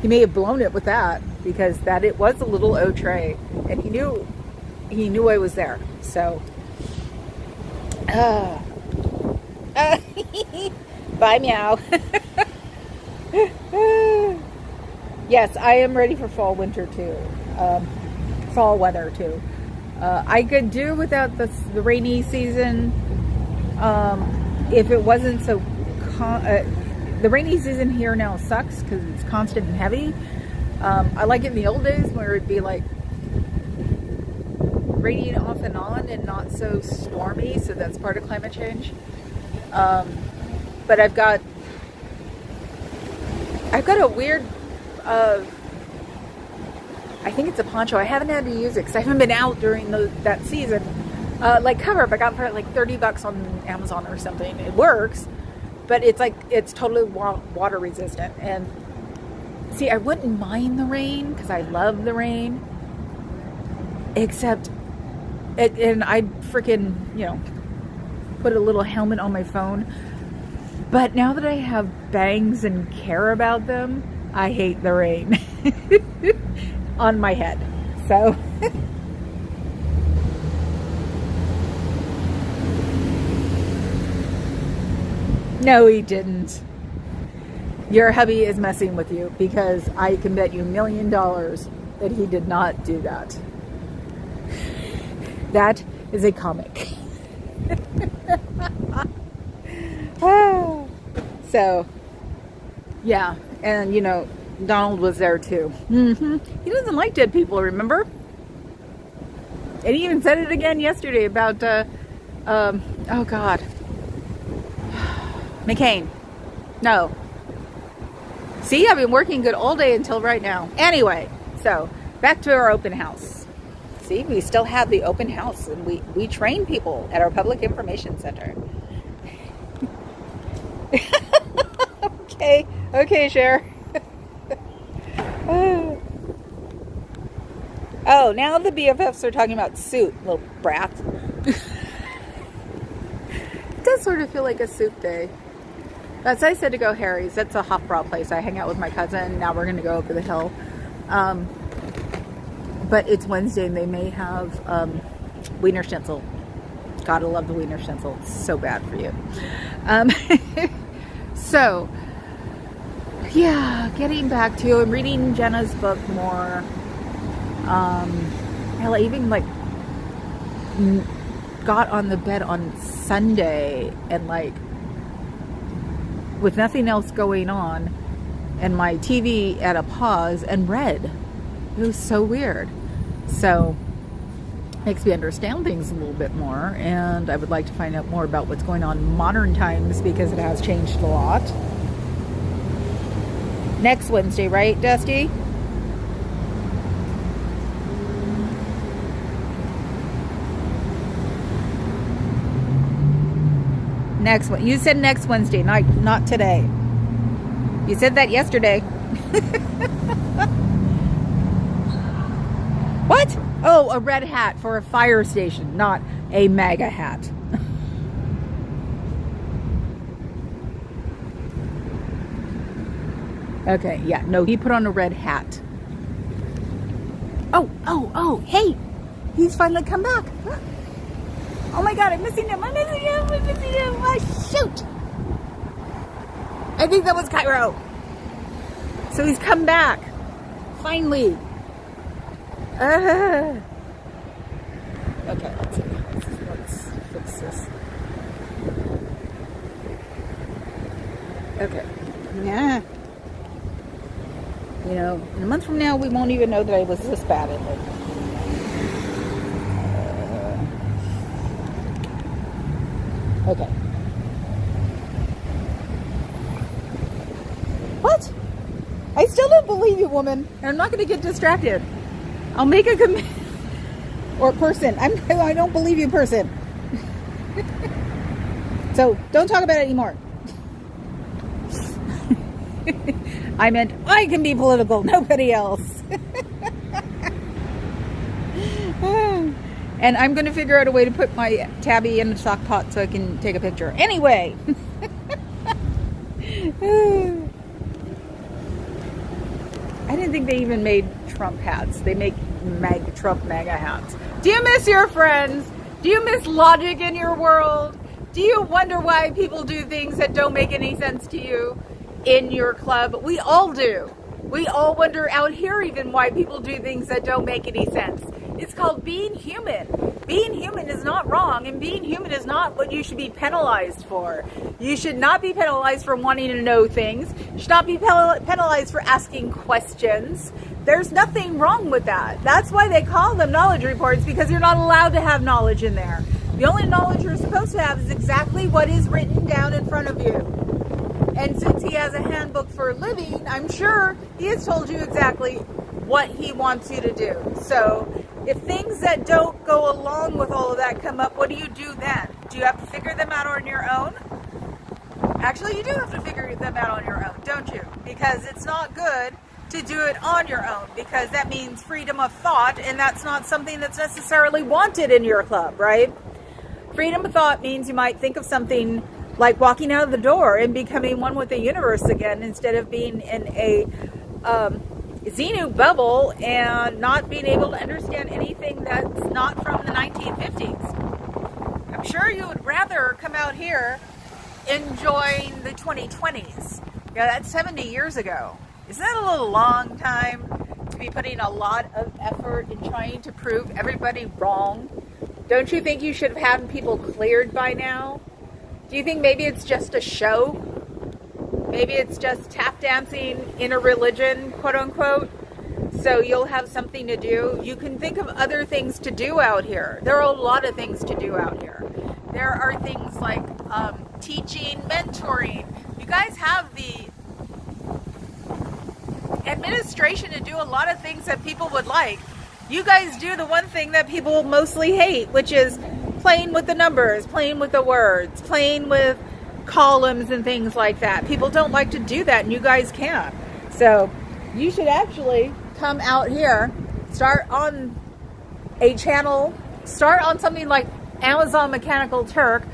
He may have blown it with that because it was a little O tray, and he knew I was there. So, bye meow. Yes, I am ready for fall weather too. I could do without the rainy season if it wasn't so. The rainy season here now sucks because it's constant and heavy. I like it in the old days where it'd be like raining off and on and not so stormy. So that's part of climate change. But I've got a weird. I think it's a poncho. I haven't had to use it because I haven't been out during that season. Like cover up, I got it for like $30 on Amazon or something. It works, but it's totally water resistant. And see, I wouldn't mind the rain because I love the rain. Except, and I'd freaking put a little helmet on my phone. But now that I have bangs and care about them, I hate the rain on my head. So. No, he didn't. Your hubby is messing with you because I can bet you $1 million that he did not do that. That is a comic. So, yeah. And, Donald was there too. He doesn't like dead people, remember? And he even said it again yesterday about, oh God. McCain. No. See, I've been working good all day until right now. Anyway, so back to our open house. See, we still have the open house and we train people at our public information center. Okay, Cher. Oh, now the BFFs are talking about soup, little brats. It does sort of feel like a soup day. That's I said to go Harry's. That's a Hofbrau place. I hang out with my cousin. Now we're going to go over the hill. But it's Wednesday and they may have Wiener Schnitzel. Gotta love the Wiener Schnitzel. It's so bad for you. So, yeah, getting back to, I'm reading Jenna's book more. Hell, I even got on the bed on Sunday and with nothing else going on and my TV at a pause and read. It was so weird. So makes me understand things a little bit more, and I would like to find out more about what's going on in modern times because it has changed a lot. Next Wednesday, right, Dusty? Next one. You said next Wednesday, not today. You said that yesterday. What? Oh, Oh, a red hat for a fire station, not a MAGA hat. Okay, yeah, no, he put on a red hat. Oh, hey, he's finally come back. Oh my God, I'm missing him. Oh, shoot. I think that was Cairo. So he's come back. Finally. Okay, let's see. Let's fix this. Okay. Yeah. You know, in a month from now, we won't even know that I was this bad at it. Okay. What? I still don't believe you, woman. And I'm not going to get distracted. I'll make a commit. Or person. I don't believe you, person. So don't talk about it anymore. I meant I can be political, nobody else. And I'm going to figure out a way to put my tabby in the stock pot so I can take a picture. Anyway. I didn't think they even made Trump hats. They make Trump MAGA hats. Do you miss your friends? Do you miss logic in your world? Do you wonder why people do things that don't make any sense to you in your club? We all do. We all wonder out here even why people do things that don't make any sense. It's called being human. Being human is not wrong, and being human is not what you should be penalized for. You should not be penalized for wanting to know things. You should not be penalized for asking questions. There's nothing wrong with that. That's why they call them knowledge reports, because you're not allowed to have knowledge in there. The only knowledge you're supposed to have is exactly what is written down in front of you. And since he has a handbook for a living, I'm sure he has told you exactly what he wants you to do. So if things that don't go along with all of that come up, what do you do then? Do you have to figure them out on your own? Actually, you do have to figure them out on your own, don't you? Because it's not good to do it on your own, because that means freedom of thought, and that's not something that's necessarily wanted in your club, right? Freedom of thought means you might think of something like walking out of the door and becoming one with the universe again, instead of being in a Xenu bubble and not being able to understand anything that's not from the 1950s. I'm sure you would rather come out here enjoying the 2020s. Yeah, that's 70 years ago. Isn't that a little long time to be putting a lot of effort in trying to prove everybody wrong? Don't you think you should have had people cleared by now? Do you think maybe it's just a show? Maybe it's just tap dancing in a religion, quote unquote, so you'll have something to do. You can think of other things to do out here. There are a lot of things to do out here. There are things like teaching, mentoring. You guys have the administration to do a lot of things that people would like. You guys do the one thing that people mostly hate, which is playing with the numbers, playing with the words, playing with columns and things like that. People don't like to do that, and you guys can. So you should actually come out here, start on a channel, start on something like Amazon Mechanical Turk,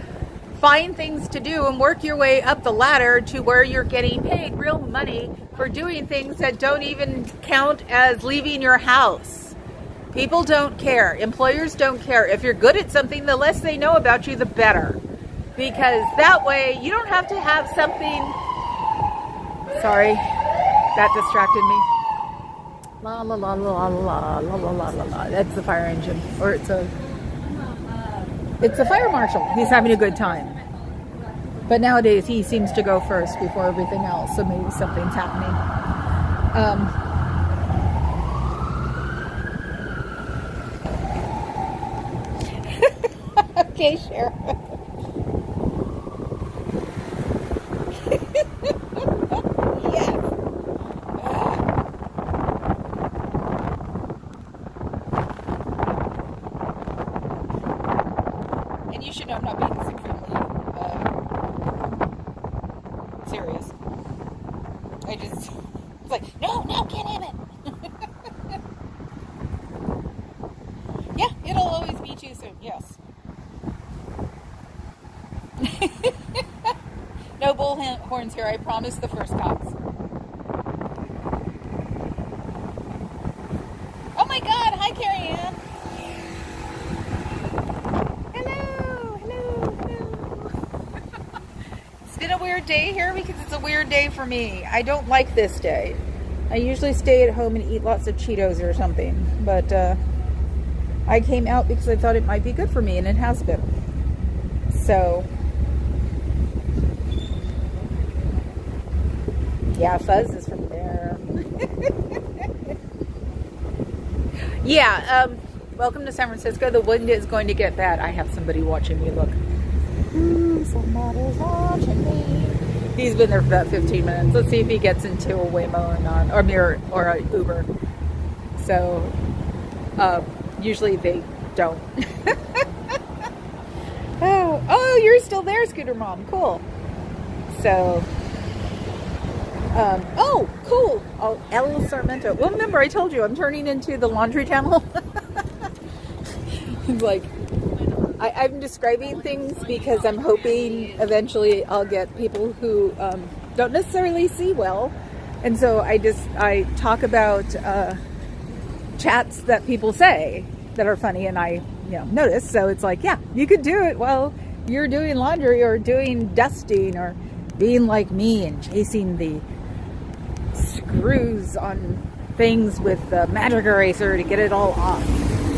find things to do and work your way up the ladder to where you're getting paid real money for doing things that don't even count as leaving your house. People don't care. Employers don't care. If you're good at something, the less they know about you, the better. Because that way, you don't have to have something... Sorry, that distracted me. La la la la la la la la la la. That's the fire engine. Or it's a fire marshal. He's having a good time. But nowadays, he seems to go first before everything else. So maybe something's happening. Okay, sure. Yes. And you should know I'm not being extremely serious. I just, it's like, no, can't have it. No bullhorns here, I promise the first cops. Oh my god, hi Carrie Ann. Hello, hello, hello. It's been a weird day here because it's a weird day for me. I don't like this day. I usually stay at home and eat lots of Cheetos or something, but I came out because I thought it might be good for me, and it has been. So, yeah, Fuzz is from there. Yeah, welcome to San Francisco. The wind is going to get bad. I have somebody watching me, look. Ooh, somebody's watching me. He's been there for about 15 minutes. Let's see if he gets into a Waymo or not, or Mirror, or a Uber. So, usually they don't. Oh, you're still there, Scooter Mom. Cool. So, oh, cool. Oh, El Sarmento. Well, remember, I told you I'm turning into the laundry channel. It's like, I'm describing things because I'm hoping eventually I'll get people who don't necessarily see well. And so I talk about chats that people say that are funny, and I notice. So it's like, yeah, you could do it while you're doing laundry or doing dusting or being like me and chasing the screws on things with the magic eraser to get it all off.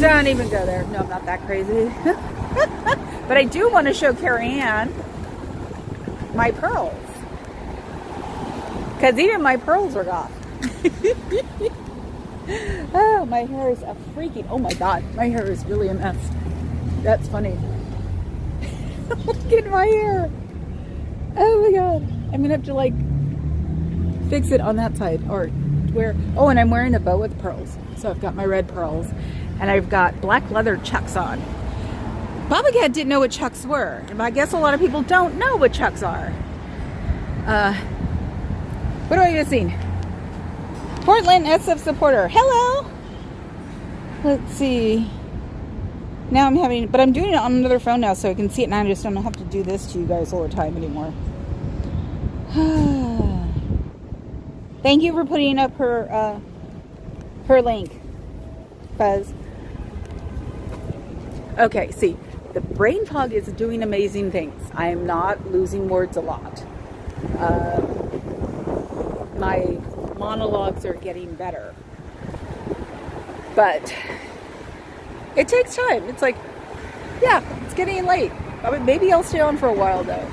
Don't even go there. No, I'm not that crazy. But I do want to show Carrie Ann my pearls, because even my pearls are gone. Oh, my hair is a freaking, oh my god, my hair is really a mess. That's funny. Look at my hair. Oh my god. I'm gonna have to like fix it on that side, or where. Oh, and I'm wearing a bow with pearls. So I've got my red pearls, and I've got black leather Chucks on. Baba Cat didn't know what Chucks were, and I guess a lot of people don't know what Chucks are. What am I missing? Portland SF supporter. Hello. Let's see. Now I'm having, but I'm doing it on another phone now, so I can see it now. I just don't have to do this to you guys all the time anymore. Thank you for putting up her link, Buzz. Okay, see, the brain fog is doing amazing things. I am not losing words a lot. My monologues are getting better, but it takes time. It's like, yeah, it's getting late. Maybe I'll stay on for a while though.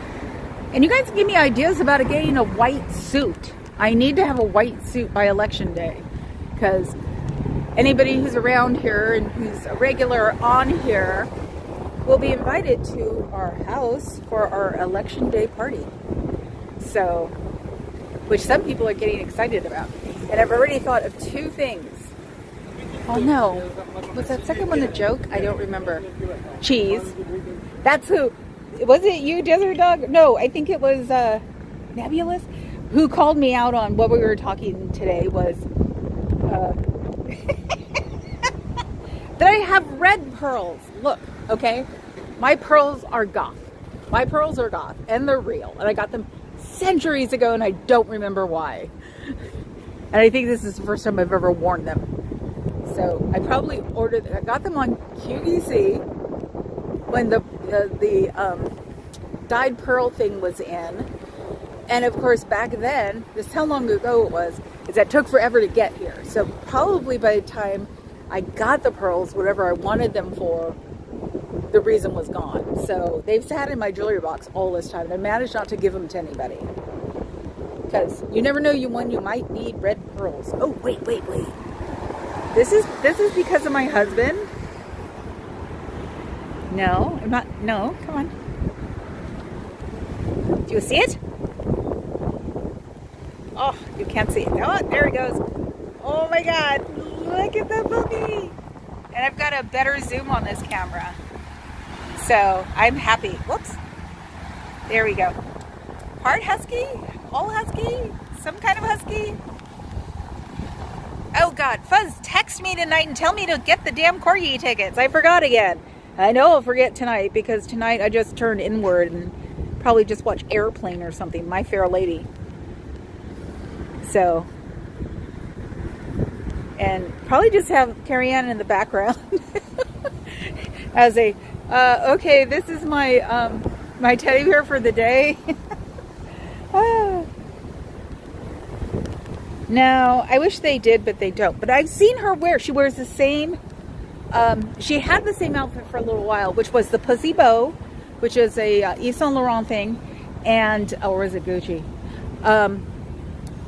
And you guys give me ideas about getting a white suit. I need to have a white suit by election day, because anybody who's around here and who's a regular on here will be invited to our house for our election day party. So, which some people are getting excited about. And I've already thought of two things. Oh no, was that second one a joke? I don't remember. Cheese. That's who. Was it you, Desert Dog? No, I think it was Nebulous, who called me out on what we were talking today was that I have red pearls. Look, okay? My pearls are goth. My pearls are goth, and they're real. And I got them centuries ago, and I don't remember why. And I think this is the first time I've ever worn them. So I probably I got them on QVC when the dyed pearl thing was in. And of course, back then, this is how long ago it was, is that took forever to get here. So probably by the time I got the pearls, whatever I wanted them for, the reason was gone. So they've sat in my jewelry box all this time, and I managed not to give them to anybody. Because you never know when you might need red pearls. Oh, wait. This is because of my husband? No, I'm not. No, come on. Do you see it? Oh, you can't see it. Oh, there it goes. Oh my God, look at the puppy. And I've got a better zoom on this camera. So I'm happy. Whoops. There we go. Part husky, all husky, some kind of husky. Oh God, Fuzz, text me tonight and tell me to get the damn corgi tickets. I forgot again. I know I'll forget tonight because tonight I just turned inward and probably just watch Airplane or something, My Fair Lady. So, and probably just have Carrie Ann in the background as a, okay, this is my, my teddy bear for the day. No, I wish they did, but they don't. But I've seen her wear, she wears the same, she had the same outfit for a little while, which was the Pussy Bow, which is a Yves Saint Laurent thing, and, or was it Gucci?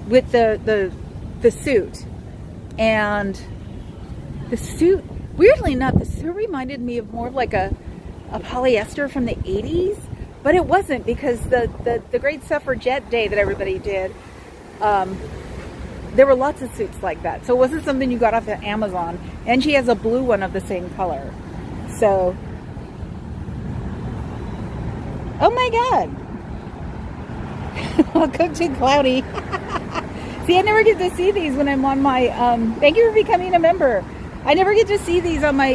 With the suit. And the suit, weirdly enough, the suit reminded me of more of like a polyester from the 80s, but it wasn't, because the Great Suffragette Day that everybody did, there were lots of suits like that. So it wasn't something you got off of Amazon. And she has a blue one of the same color. So, oh my God. Welcome to Cloudy. See, I never get to see these when I'm on my, thank you for becoming a member. I never get to see these on my,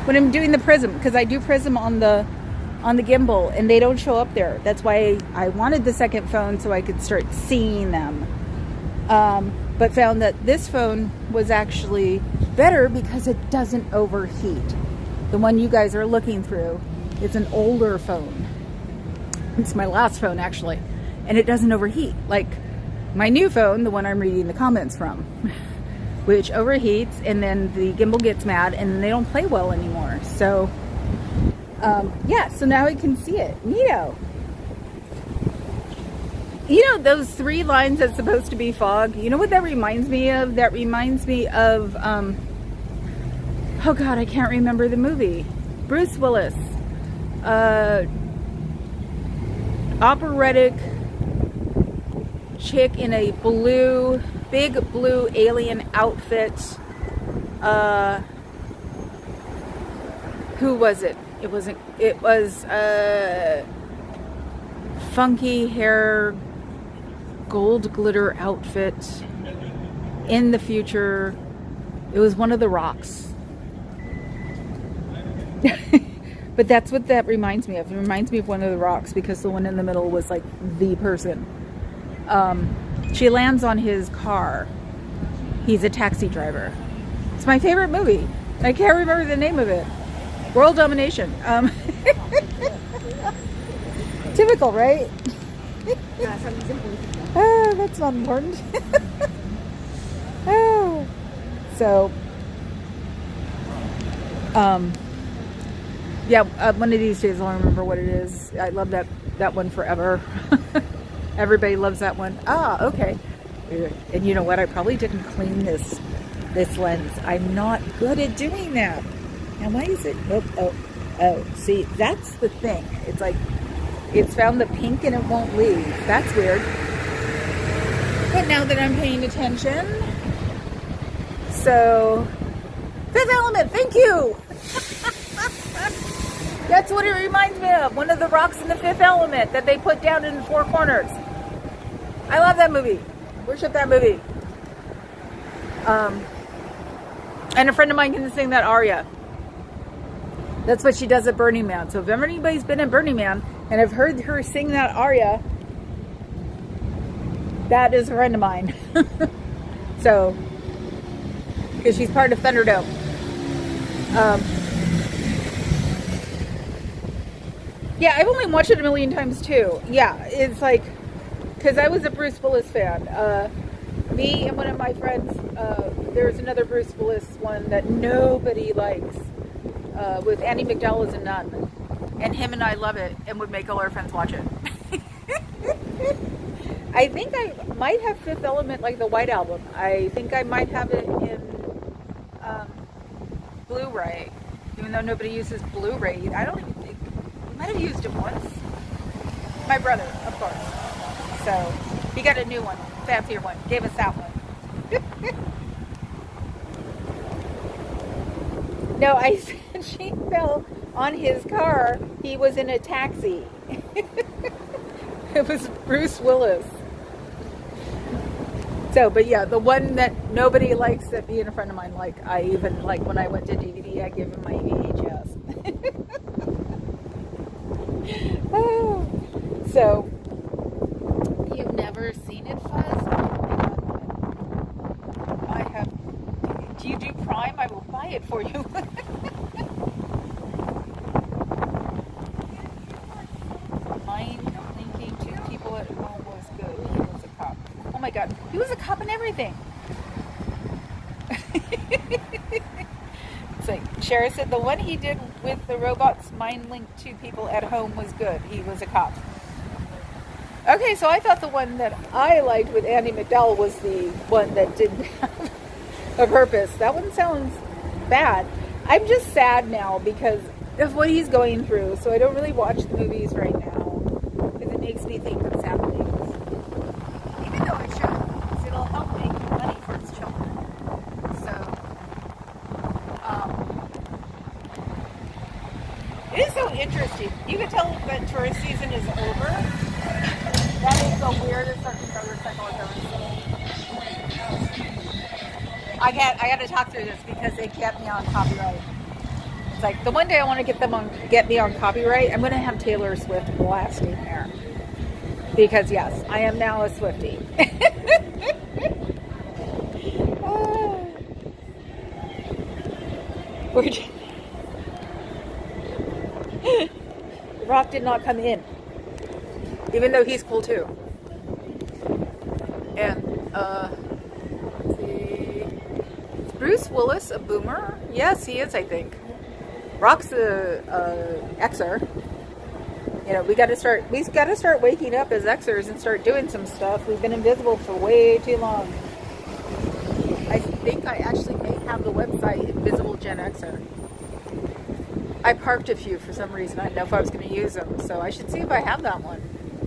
when I'm doing the Prism, because I do Prism on the gimbal, and they don't show up there. That's why I wanted the second phone, so I could start seeing them. But found that this phone was actually better because it doesn't overheat. The one you guys are looking through is an older phone. It's my last phone, actually, and it doesn't overheat like my new phone, the one I'm reading the comments from, which overheats, and then the gimbal gets mad, and they don't play well anymore. So yeah, so now I can see it. Neato. You know those 3 lines that's supposed to be fog? You know what that reminds me of? That reminds me of, oh God, I can't remember the movie. Bruce Willis. Operatic chick in a blue, big blue alien outfit. Who was it? It was funky hair, gold glitter outfit in the future. It was one of the rocks. But that's what that reminds me of. It reminds me of one of the rocks, because the one in the middle was like the person. She lands on his car. He's a taxi driver. It's my favorite movie. I can't remember the name of it. World Domination. Typical, right? Oh, that's not important. Oh, so, yeah, one of these days I'll remember what it is. I love that one forever. Everybody loves that one. Ah, okay. And you know what? I probably didn't clean this lens. I'm not good at doing that. And why is it? Oh. See, that's the thing. It's like, it's found the pink and it won't leave. That's weird. But now that I'm paying attention, so, Fifth Element, thank you. That's what it reminds me of. One of the rocks in the Fifth Element that they put down in the 4 corners. I love that movie. Worship that movie. And a friend of mine can sing that aria. That's what she does at Burning Man. So if ever anybody's been at Burning Man and have heard her sing that aria, that is a friend of mine. So, because she's part of Thunderdome. Yeah, I've only watched it a million times too. Yeah, it's like, because I was a Bruce Willis fan. Me and one of my friends, there's another Bruce Willis one that nobody likes, with Andy McDowell as a nun. And him and I love it and would make all our friends watch it. I think I might have Fifth Element, like the White Album. I think I might have it in Blu-ray, even though nobody uses Blu-ray. I don't even think, I might have used it once. My brother, of course. So he got a new one, fancier one, gave us that one. No, I said she fell on his car. He was in a taxi. It was Bruce Willis. So, but yeah, the one that nobody likes that being a friend of mine, like, I even, like, when I went to DVD, I gave him my VHS. Oh. So, you've never seen it, Fuzz? I have. Do you do Prime? I will buy it for you. Mind linking two people at home was good. He was a cop. Oh my god. He was a cop and everything. It's like Shara said the one he did with the robots mind linked two people at home was good. He was a cop. Okay, so I thought the one that I liked with Andy McDowell was the one that didn't have a purpose. That one sounds bad. I'm just sad now because of what he's going through, so I don't really watch the movies right now because it makes me think of sad things. Even though it should, because it'll help make money for his children. So, it is so interesting. You can tell that tourist season is over. That is the weirdest fucking motorcycle I've ever seen. I got to talk through this because they kept me on copyright. It's like the one day I want to get me on copyright, I'm going to have Taylor Swift blasting there. Because yes, I am now a Swiftie. Rock did not come in. Even though he's cool too. And, let's see. Is Bruce Willis a boomer? Yes, he is, I think. Rock's a Xer. You know, we gotta start waking up as Xers and start doing some stuff. We've been invisible for way too long. I think I actually may have the website Invisible Gen Xer. I parked a few for some reason. I didn't know if I was going to use them, so I should see if I have that one.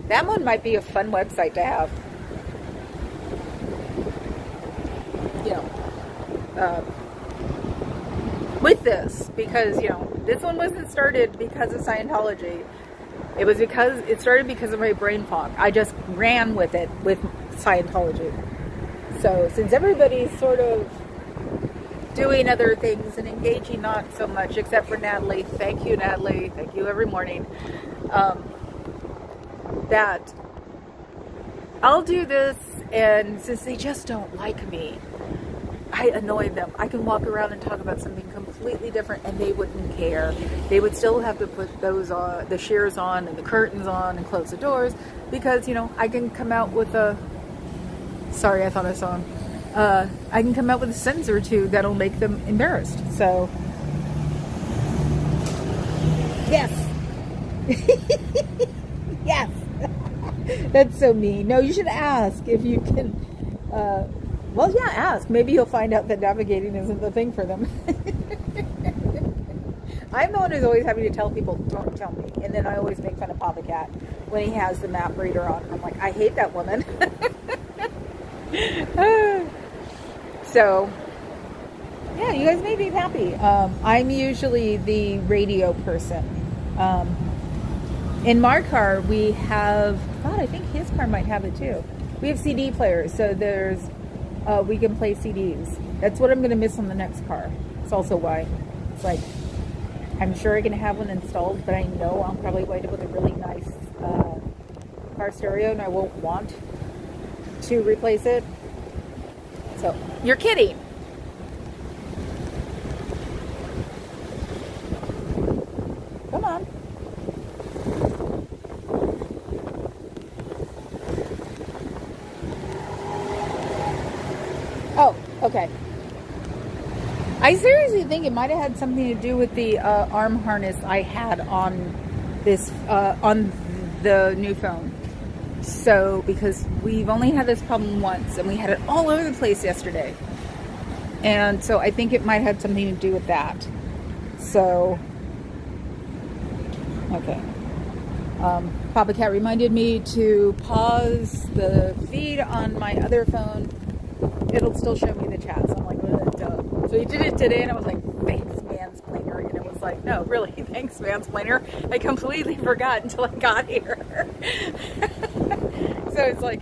That one might be a fun website to have. You know, with this, because, you know, this one wasn't started because of Scientology. It started because of my brain fog. I just ran with it with Scientology. So since everybody's sort of doing other things and engaging not so much, except for Natalie. Thank you, Natalie. Thank you every morning. That I'll do this, and since they just don't like me, I annoy them. I can walk around and talk about something completely different and they wouldn't care. They would still have to put those on, the shears on and the curtains on and close the doors because, you know, I can come out with a, sorry, I thought I saw him. I can come out with a sentence or two that'll make them embarrassed. So, yes. Yes. That's so mean. No, you should ask if you can. Well, yeah, ask. Maybe you'll find out that navigating isn't the thing for them. I'm the one who's always having to tell people, don't tell me. And then I always make fun of Papa Cat when he has the map reader on. I'm like, I hate that woman. So, yeah, you guys made me happy. I'm usually the radio person. In my car, we have, God, I think his car might have it too. We have CD players, so there's, we can play CDs. That's what I'm going to miss on the next car. It's also why. It's like, I'm sure I can have one installed, but I know I'll probably wind up with a really nice car stereo, and I won't want to replace it. So, you're kidding. Come on. Oh, okay. I seriously think it might have had something to do with the arm harness I had on this, on the new phone. So, because we've only had this problem once, and we had it all over the place yesterday. And so I think it might have something to do with that. So, okay. Papa Cat reminded me to pause the feed on my other phone. It'll still show me the chat. So I'm like, duh. So he did it today, and I was like, thanks, mansplainer. And it was like, no, really, thanks, mansplainer. I completely forgot until I got here. So it's like,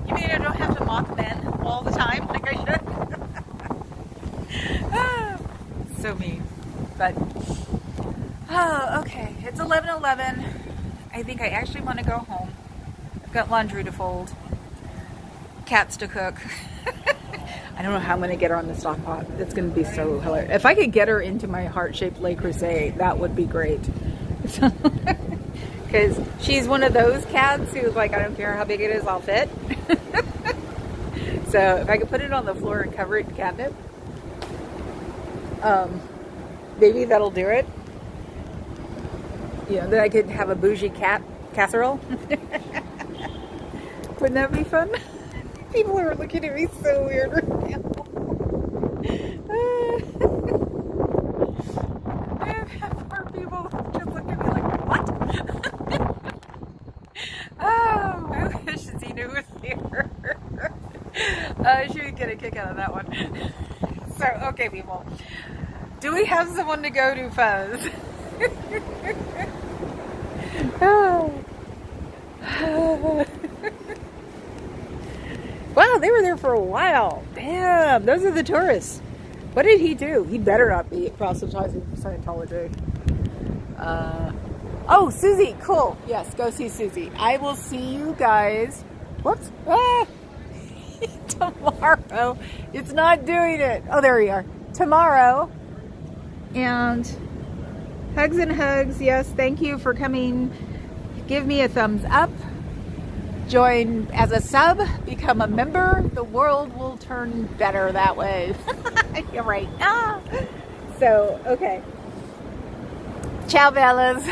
you mean I don't have to mock men all the time like I should? So mean. But, oh, okay. It's 11:11. I think I actually want to go home. I've got laundry to fold, cats to cook. I don't know how I'm going to get her on the stock pot. It's going to be so hilarious. If I could get her into my heart-shaped Le Creuset, that would be great. Because she's one of those cats who's like, I don't care how big it is, I'll fit. So if I could put it on the floor and cover it in catnip, maybe that'll do it. You know, then I could have a bougie cat casserole. Wouldn't that be fun? People are looking at me so weird right now. Poor people just look at me like, what? Oh, I wish Zena was here. She would get a kick out of that one. So, okay, people. Do we have someone to go to, Fuzz? Oh. Wow, they were there for a while. Damn, those are the tourists. What did he do? He better not be proselytizing for Scientology. Oh, Susie, cool. Yes, go see Susie. I will see you guys. Whoops. Ah! Tomorrow. It's not doing it. Oh, there we are. Tomorrow. And hugs and hugs. Yes, thank you for coming. Give me a thumbs up. Join as a sub. Become a member. The world will turn better that way. You're right. Ah. So, okay. Ciao, Bellas.